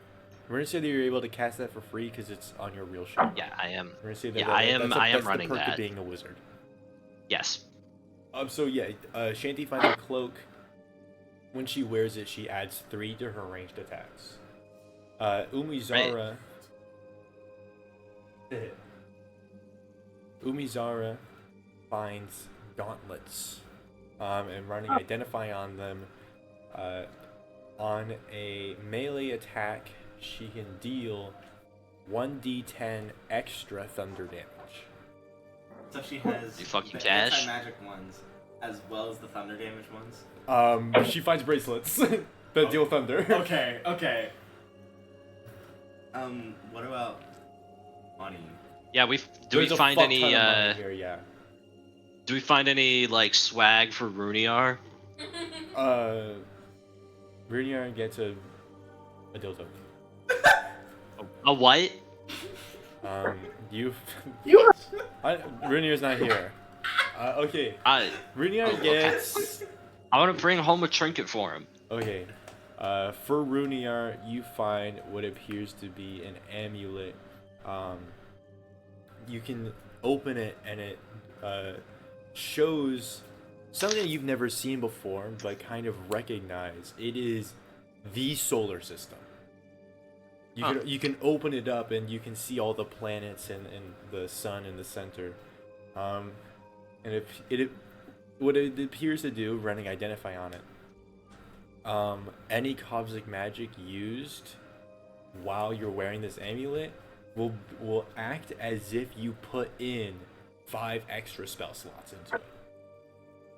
we're gonna say that you're able to cast that for free because it's on your real sheet. Yeah, I am. We're gonna say that Yeah, I am. I am that's running the perk that. of being a wizard. Yes. So yeah, Shanty finds a cloak. When she wears it, she adds 3 to her ranged attacks. Umizara. Umizara finds gauntlets, and running identify on them. On a melee attack, she can deal 1d10 extra thunder damage. So she has You fucking the cash? anti-magic ones as well as the thunder damage ones. She finds bracelets that deal thunder. Okay. What about money? Yeah, do There's we a find fuck any ton of money here, yeah. do we find any swag for Runiar? Runiar gets a dildo. A what? Runiar's not here. Okay. Runiar okay. gets. I want to bring home a trinket for him. Okay. For Runiar, you find what appears to be an amulet. You can open it and it shows something you've never seen before, but kind of recognize. It is the solar system. You can open it up and you can see all the planets and the sun in the center. And what it appears to do, running identify on it. Any cosmic magic used while you're wearing this amulet will act as if you put in 5 extra spell slots into it.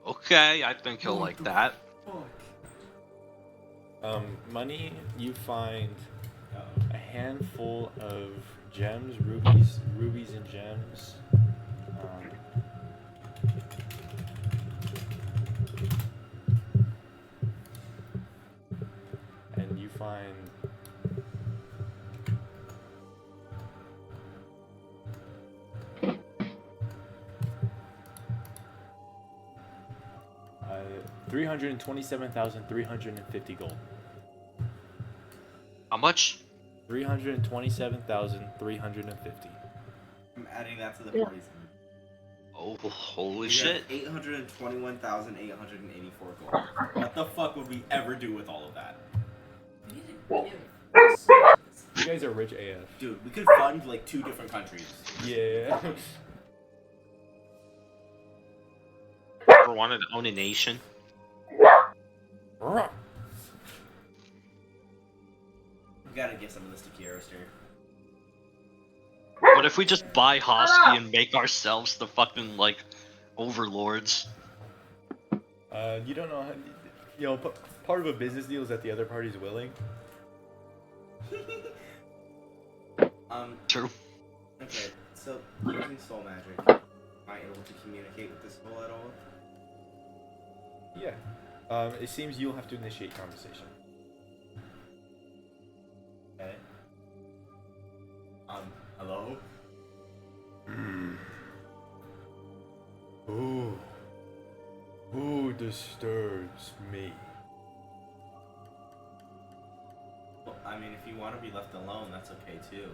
Okay, I think he'll like that. Money, you find a handful of gems, rubies and gems. And you find $327,350 gold. How much? 327,350. I'm adding that to the party. Oh, holy We shit. have 821,884 gold. What the fuck would we ever do with all of that? We need to give. You guys are rich AF. Dude, we could fund 2 different countries. Yeah. Ever wanted to own a nation? We gotta get some of this to Kierister. What if we just buy Hosky and make ourselves the fucking, like, overlords? You don't know how, you know, part of a business deal is that the other party's willing. True. Okay, so using soul magic, am I able to communicate with this soul at all? Yeah. It seems you'll have to initiate conversation. Okay. Hello? Who disturbs me? Well, I mean, if you want to be left alone, that's okay too.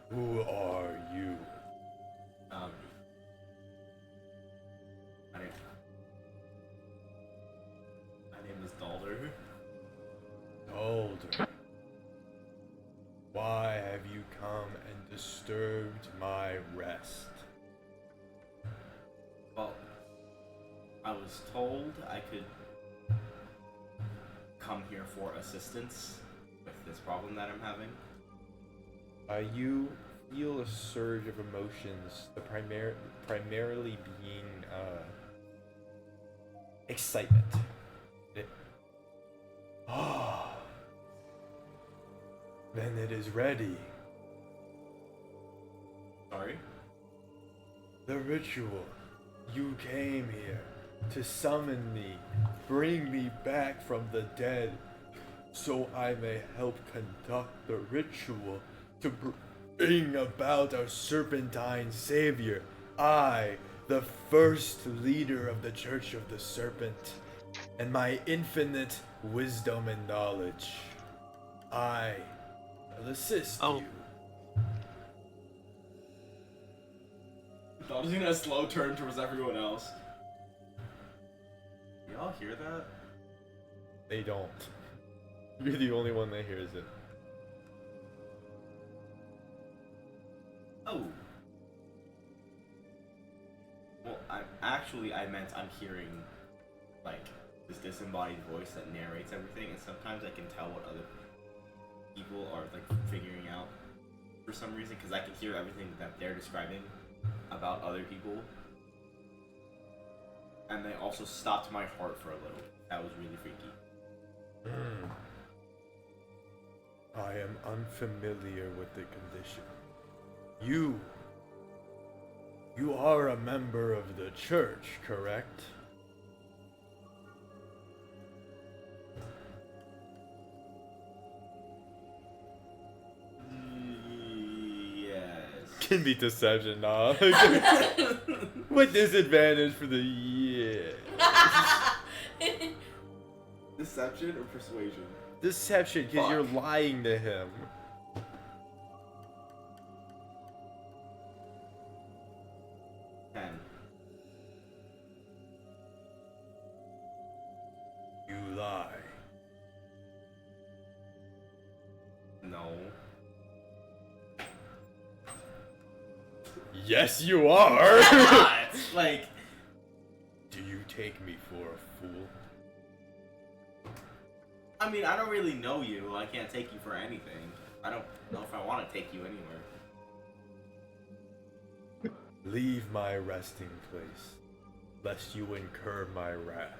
Who are you? My name is Daldur. Daldur. Why have you come and disturbed my rest? Well, I was told I could come here for assistance with this problem that I'm having. You feel a surge of emotions, the primarily being excitement. Then it is ready. Sorry? The ritual. You came here to summon me, bring me back from the dead, so I may help conduct the ritual to bring about our serpentine savior. I, the first leader of the Church of the Serpent, and my infinite wisdom and knowledge. I will assist you. Daltur's gonna slow turn towards everyone else. Y'all hear that? They don't. You're the only one that hears it. Oh. Well, I meant I'm hearing, like, this disembodied voice that narrates everything, and sometimes I can tell what other people are, like, figuring out for some reason, because I can hear everything that they're describing about other people. And they also stopped my heart for a little. That was really freaky. I am unfamiliar with the condition. You are a member of the church, correct? Yes. Can be deception, nah. With disadvantage for the Deception or persuasion? Deception, because you're lying to him. You lie. No. Yes, you are. Like, do you take me for a fool? I mean, I don't really know you. I can't take you for anything. I don't know if I want to take you anywhere. Leave my resting place, lest you incur my wrath.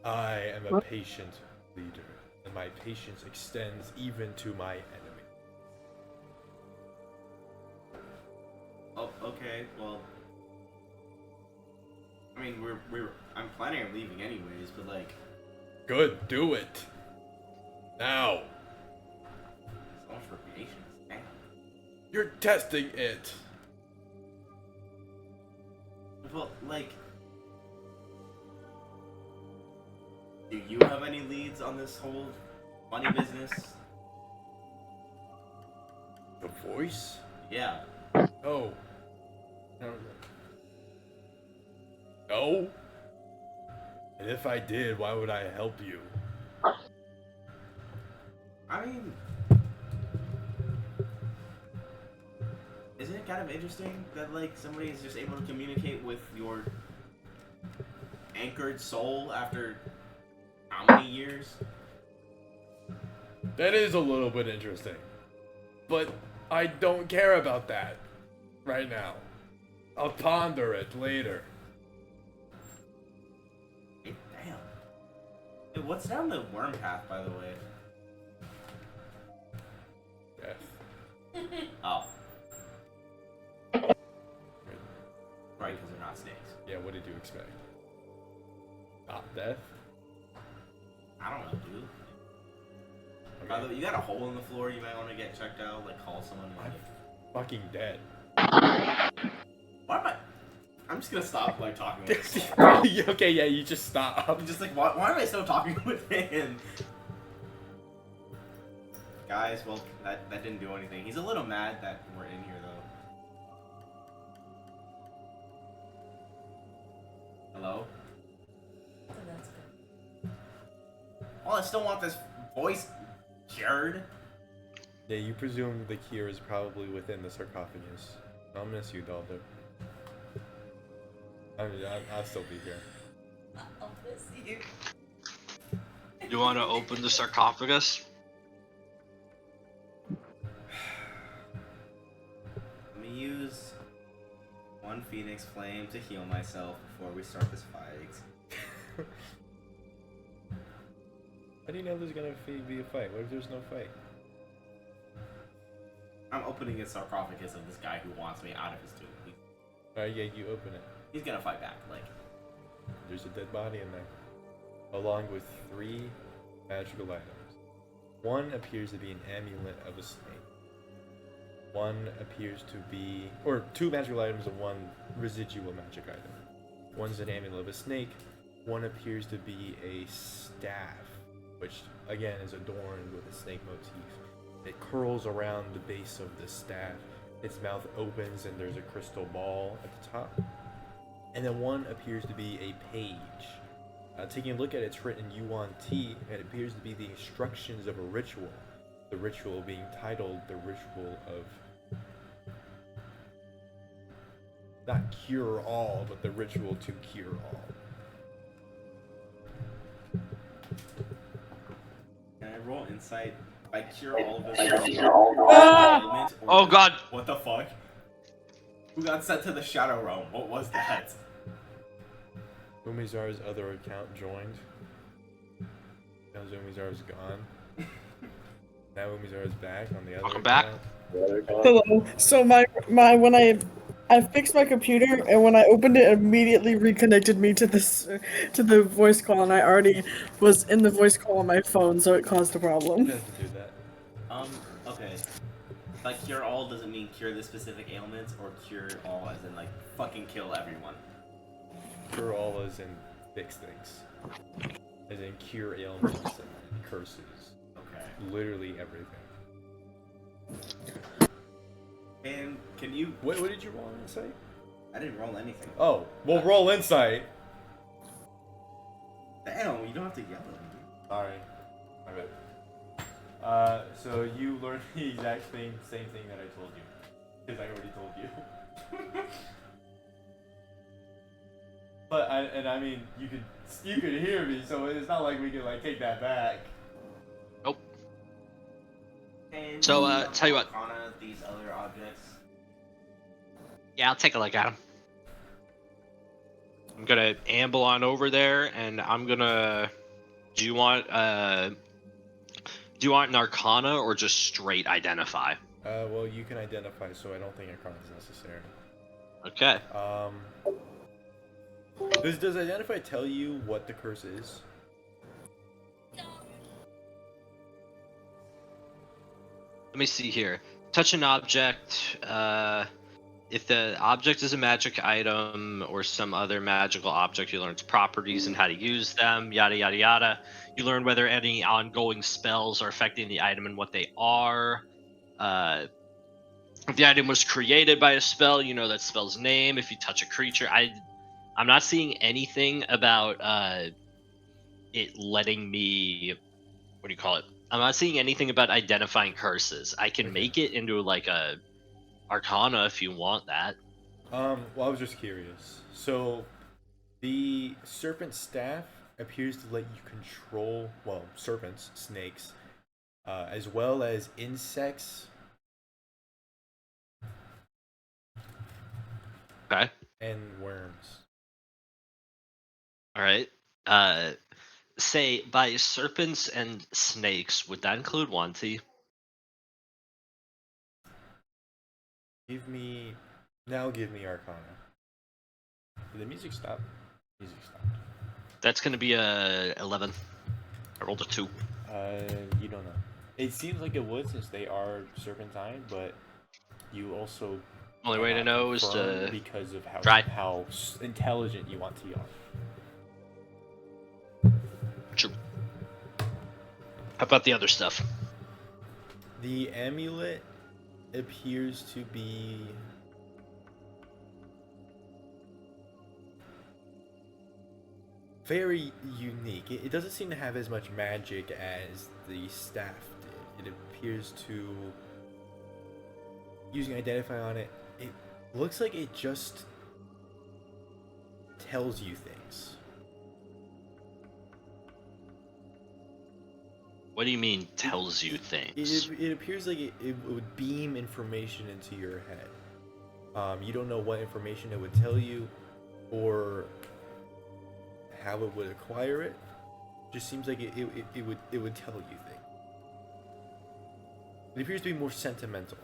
I am a patient leader, and my patience extends even to my enemy. Oh, okay. Well, I mean, I'm planning on leaving anyways, but like. Good, do it. Now. So much for patience. Damn. You're testing it. Well, like. Do you have any leads on this whole money business? The voice? Yeah. No. No? And if I did, why would I help you? I mean, isn't it kind of interesting that like somebody is just able to communicate with your anchored soul after how many years? That is a little bit interesting. But I don't care about that right now. I'll ponder it later. Hey, damn. Hey, what's down the worm path, by the way? Death. Oh. Right, because they're not snakes. Yeah, what did you expect? Death? I don't know, dude. Okay. By the way, you got a hole in the floor you might want to get checked out, like call someone. I'm fucking dead. Why am I? I'm just gonna stop like talking with him. Okay, yeah, you just stop. I'm just like, why am I still talking with him? Guys, well, that didn't do anything. He's a little mad that we're in here, though. Hello? Oh, that's good. Well, I still want this voice cured. Yeah, you presume the cure is probably within the sarcophagus. I'll miss you, Daldur. I'll still be here. I'll miss you. You want to open the sarcophagus? Let me use one phoenix flame to heal myself before we start this fight. How do you know there's gonna be a fight? What if there's no fight? I'm opening a sarcophagus of this guy who wants me out of his tomb. Alright, yeah, you open it. He's gonna fight back, like. There's a dead body in there, along with 3 magical items. One appears to be an amulet of a snake. One appears to be, or 2 magical items and 1 residual magic item. One's an amulet of a snake. One appears to be a staff, which again is adorned with a snake motif. It curls around the base of the staff. Its mouth opens and there's a crystal ball at the top. And then one appears to be a page. Taking a look at it, it's written Yuan Ti, and it appears to be the instructions of a ritual. The ritual being titled the Ritual of... not cure all, but the Ritual to Cure All. Can I roll insight? I cure all of this. Oh god! What the fuck? Who got sent to the Shadow Realm? What was that? Umizara's other account joined. Now Umizara's gone. Now Umizara's back on the other Welcome account. back. Hello. So my when I fixed my computer, and when I opened it, immediately reconnected me to the voice call, and I already was in the voice call on my phone, so it caused a It problem. doesn't do that. Okay. Like, cure all doesn't mean cure the specific ailments, or cure all as in, like, fucking kill everyone. Cure all as in fix things. As in cure ailments and curses. Okay. Literally everything. And can you... What did you roll on insight? I didn't roll anything. Oh, well, roll insight. Damn, you don't have to yell at me. Sorry. My bad. So you learned the exact same thing that I told you. Because I already told you. But, I mean, you could hear me, so it's not like we could, like, take that back. Nope. And So, tell you what. Arcana these other objects. Yeah, I'll take a look at him. I'm gonna amble on over there, and I'm gonna... Do you want an Arcana or just straight Identify? Well, you can identify, so I don't think Arcana is necessary. Okay. Does Identify tell you what the curse is? Let me see here. Touch an object. If the object is a magic item or some other magical object, you learn its properties and how to use them, yada yada yada. You learn whether any ongoing spells are affecting the item and what they are. If the item was created by a spell, you know that spell's name. If you touch a creature, I'm not seeing anything about it letting me... What do you call it? I'm not seeing anything about identifying curses. I can make it into like a Arcana if you want that. Well, I was just curious. So, The serpent staff appears to let you control, well, serpents, snakes, as well as insects Okay. and worms. All right. Say by serpents and snakes, would that include Wanty? Give me Arcana. Did the music stop? Music stopped. That's gonna be a 11. I rolled a 2. You don't know. It seems like it would since they are serpentine, but you also Only way to cannot know is confirm to because of try. how intelligent you want to be. True. How about the other stuff? The amulet appears to be very unique. It doesn't seem to have as much magic as the staff did. It appears to, using identify on it, it looks like it just tells you things. What do you mean tells you things? It appears like it would beam information into your head. You don't know what information it would tell you or how it would acquire it. Just seems like it would tell you things. It appears to be more sentimental,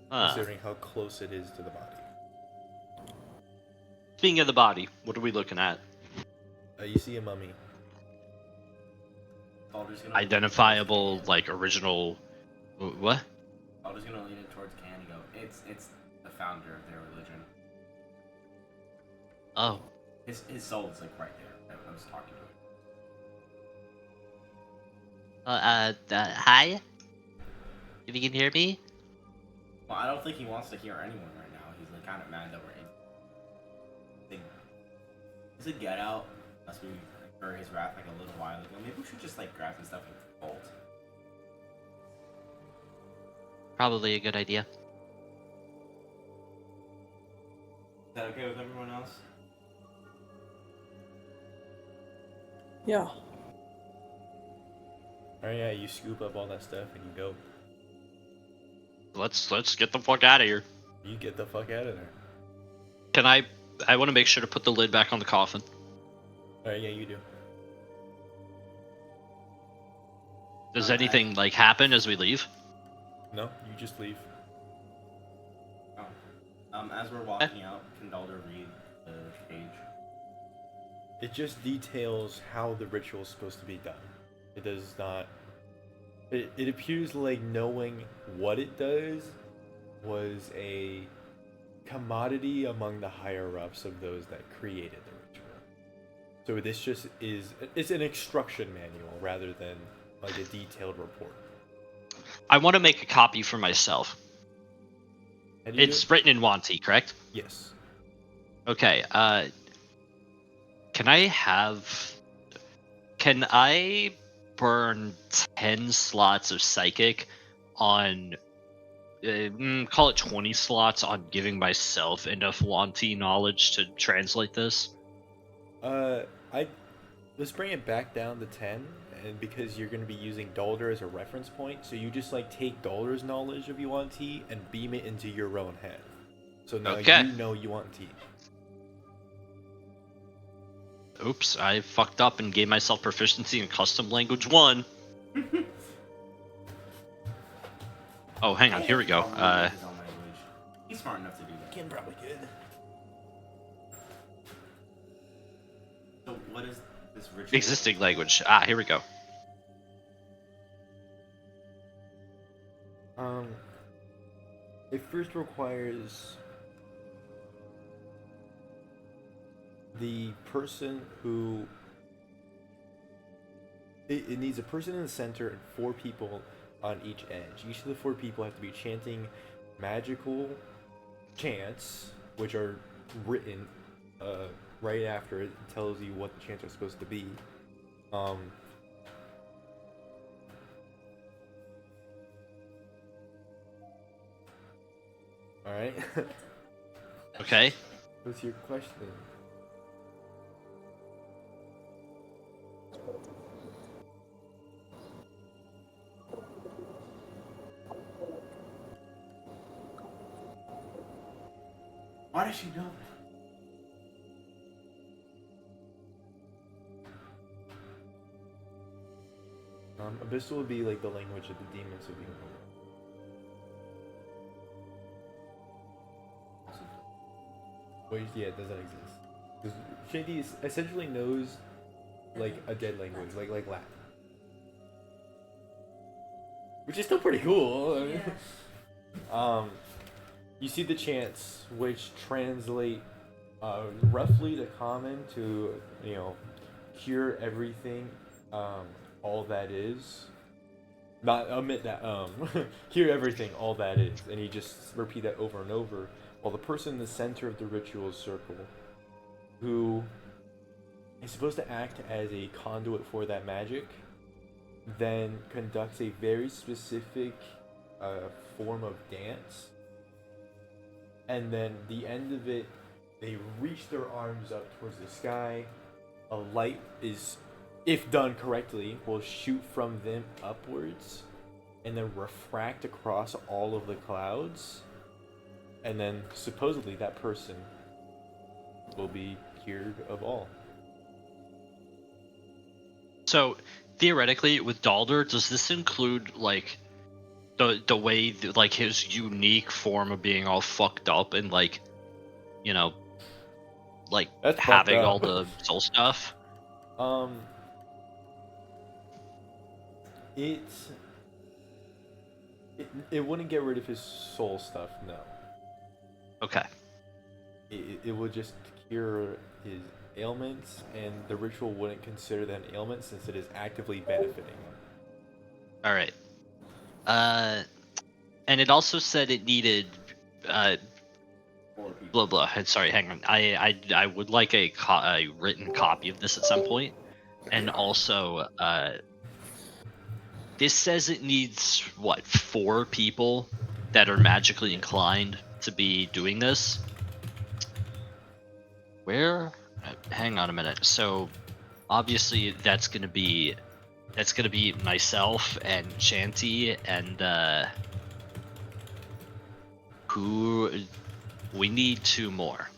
considering how close it is to the body. Speaking of the body, what are we looking at? You see a mummy. Identifiable, like original. What? I'm just gonna lean it towards Kaen and go. It's the founder of their religion. Oh. His soul is like right there. I was talking to him. Hi? If you can hear me? Well, I don't think he wants to hear anyone right now. He's like kind of mad that we're in. Is it get out? Must be for his wrath like a little while ago. Maybe we should just like grab some stuff and bolt. Probably a good idea. Is that okay with everyone else? Yeah. Alright, yeah, you scoop up all that stuff and you go. Let's get the fuck out of here. You get the fuck out of there. Can I want to make sure to put the lid back on the coffin. Alright, yeah, you do. Does anything like happen as we leave? No, you just leave. Oh. As we're walking out, can Daldur read the page? It just details how the ritual is supposed to be done. It does not. It appears like knowing what it does was a commodity among the higher ups of those that created the ritual. So this just is. It's an instruction manual rather than like a detailed report. I want to make a copy for myself. It's written in Wanty, correct? Yes. Okay, can I burn 10 slots of psychic on, call it 20 slots on giving myself enough Wanty knowledge to translate this? Let's bring it back down to 10, and because you're going to be using Daldur as a reference point, so you just like take Daldur's knowledge of Yuan-Ti and beam it into your own head. So now you know Yuan-Ti. Oops, I fucked up and gave myself proficiency in custom language 1. Oh, hang on, here we go. He's smart enough to do that. Ken probably could. So what is this ritual? Existing language. Here we go. It first requires the person who... It needs a person in the center and 4 people on each edge. Each of the 4 people have to be chanting magical chants, which are written right after it tells you what the chants are supposed to be. Alright. Okay. What's your question? Why does she know that? Abyssal would be like the language of the demons of the underworld. Wait, yeah, does that exist? Because Shanty essentially knows like a dead language, like Latin, which is still pretty cool. I mean, Yeah. You see the chants, which translate roughly to common to cure everything, all that is. Not omit that cure everything, all that is, and you just repeat that over and over. While the person in the center of the ritual circle, who is supposed to act as a conduit for that magic, then conducts a very specific form of dance. And then the end of it, they reach their arms up towards the sky. A light is, if done correctly, will shoot from them upwards and then refract across all of the clouds. And then supposedly that person will be cured of all. So theoretically, with Daldur, does this include like the way like his unique form of being all fucked up and like like That's having all fucked up. the soul stuff? It wouldn't get rid of his soul stuff, no. Okay. It would just cure his ailments, and the ritual wouldn't consider that an ailment since it is actively benefiting him. All right. And it also said it needed blah blah. Sorry, hang on. I would like a written copy of this at some point, and also this says it needs what 4 people that are magically inclined to be doing this. Where? Hang on a minute. So obviously that's gonna be myself and Shanty and who we need 2 more.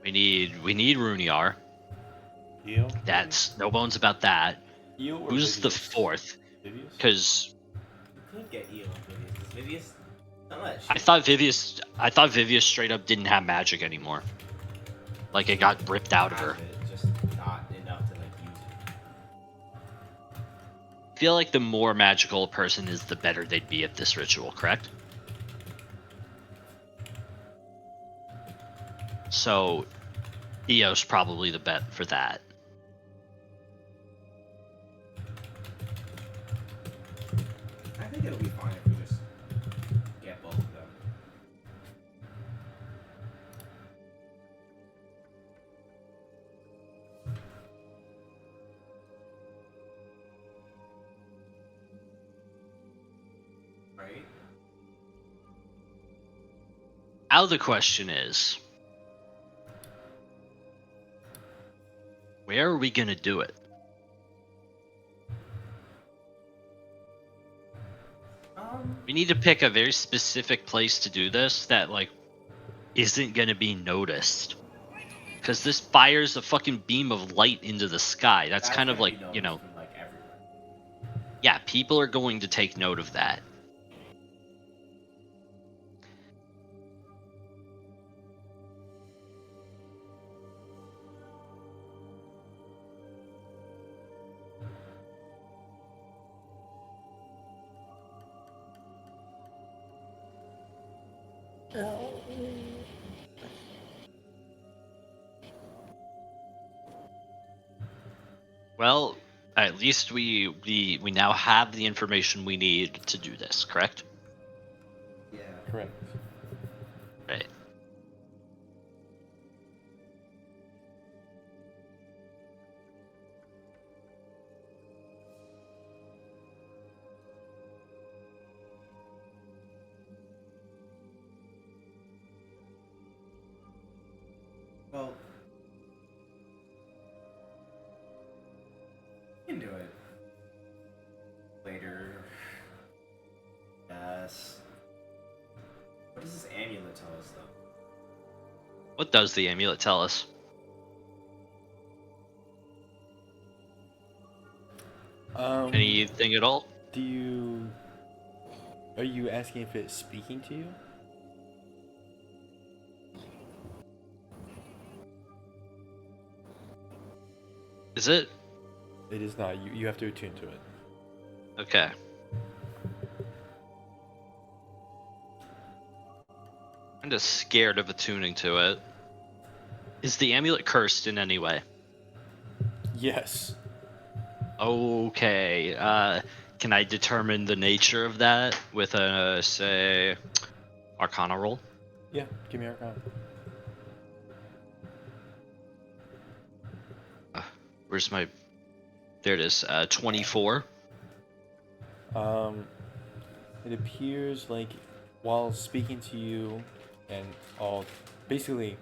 We need Runiar. Eel? That's no bones about that. Eel or Who's the Vivius? 4th? Vivius? Because You could get Eel and Vivius. Not that I thought Vivius straight up didn't have magic anymore. Like it got ripped out of her. Just not enough to like use it. I feel like the more magical a person is, the better they'd be at this ritual, correct? So, Eo's probably the bet for that. I think it'll be fine if we just get both of them. Right? Now the question is, where are we gonna do it? We need to pick a very specific place to do this that like isn't gonna be noticed. Because this fires a fucking beam of light into the sky. That's kind of like, from, like, everywhere. yeah, people are going to take note of that. Well, at least we now have the information we need to do this, correct? Yeah. Correct. Right. Well, we can do it later. Yes. What does this amulet tell us, though? What does the amulet tell us? Anything at all? Are you asking if it's speaking to you? Is it? It is not. You have to attune to it. Okay. Kinda scared of attuning to it. Is the amulet cursed in any way? Yes. Okay. Can I determine the nature of that with a, say, Arcana roll? Yeah, give me Arcana. Where's my... There it is. 24. It appears like while speaking to you and all, basically,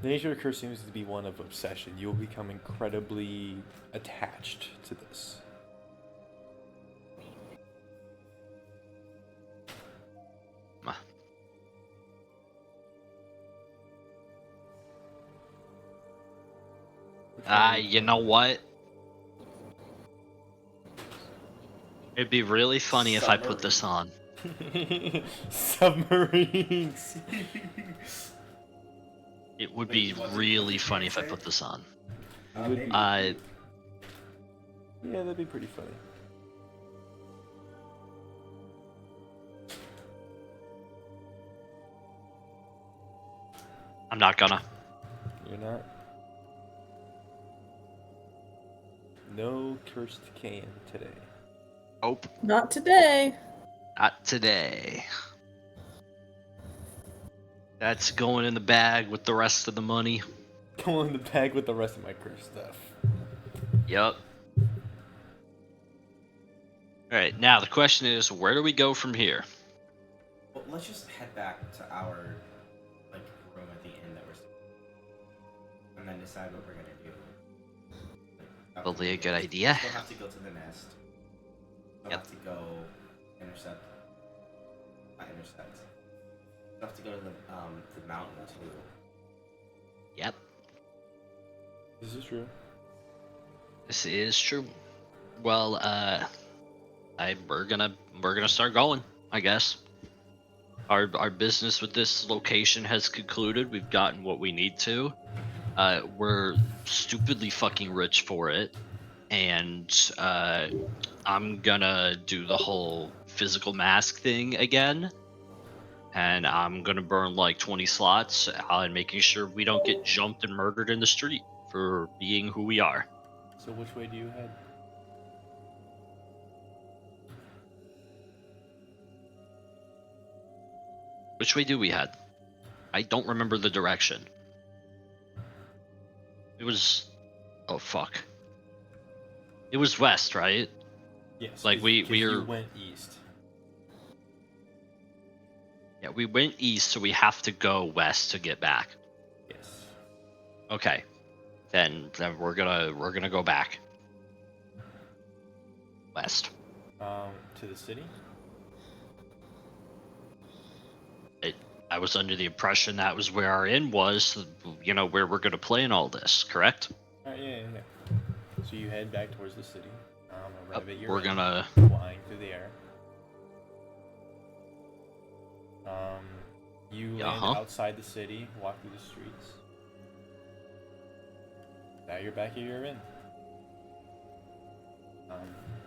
the nature of the curse seems to be one of obsession. You'll become incredibly attached to this. You know what? It'd be really funny if I put this on. Submarines. It would be really funny if I put this on. Yeah, that'd be pretty funny. I'm not gonna. You're not? No cursed Kaen today. Nope. Not today. Not today. That's going in the bag with the rest of the money. Go in the bag with the rest of my cursed stuff. Yup. Alright, now the question is, where do we go from here? Well, let's just head back to our room at the inn that we're staying, and then decide what we're gonna do. Probably a good idea. We'll have to go to the nest. We'll have to go intercept. Not intercept. We'll have to go to the mountain too. Yep. This is true. This is true. Well, we're gonna start going, I guess. Our business with this location has concluded. We've gotten what we need to. We're stupidly fucking rich for it, and I'm gonna do the whole physical mask thing again, and I'm gonna burn like 20 slots on making sure we don't get jumped and murdered in the street for being who we are. So which way do you head? Which way do we head? I don't remember the direction. It was... Oh, fuck. It was west, right? Yes. Like, you went east. Yeah, we went east, so we have to go west to get back. Yes. Okay. Then we're gonna go back. West. To the city? I was under the impression that was where our inn was, where we're gonna play in all this, correct? Alright, yeah. So you head back towards the city. Arrive at your We're inn, gonna... flying through the air. You land outside the city, walk through the streets. Now you're back at your inn.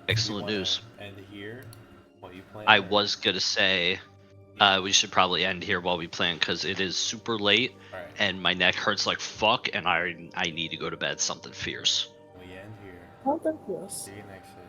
Excellent news. End here. What you plan? I was gonna say... we should probably end here while we plan, because it is super late, and my neck hurts like fuck, and I need to go to bed something fierce. We end here. Oh, thank you. See you next time.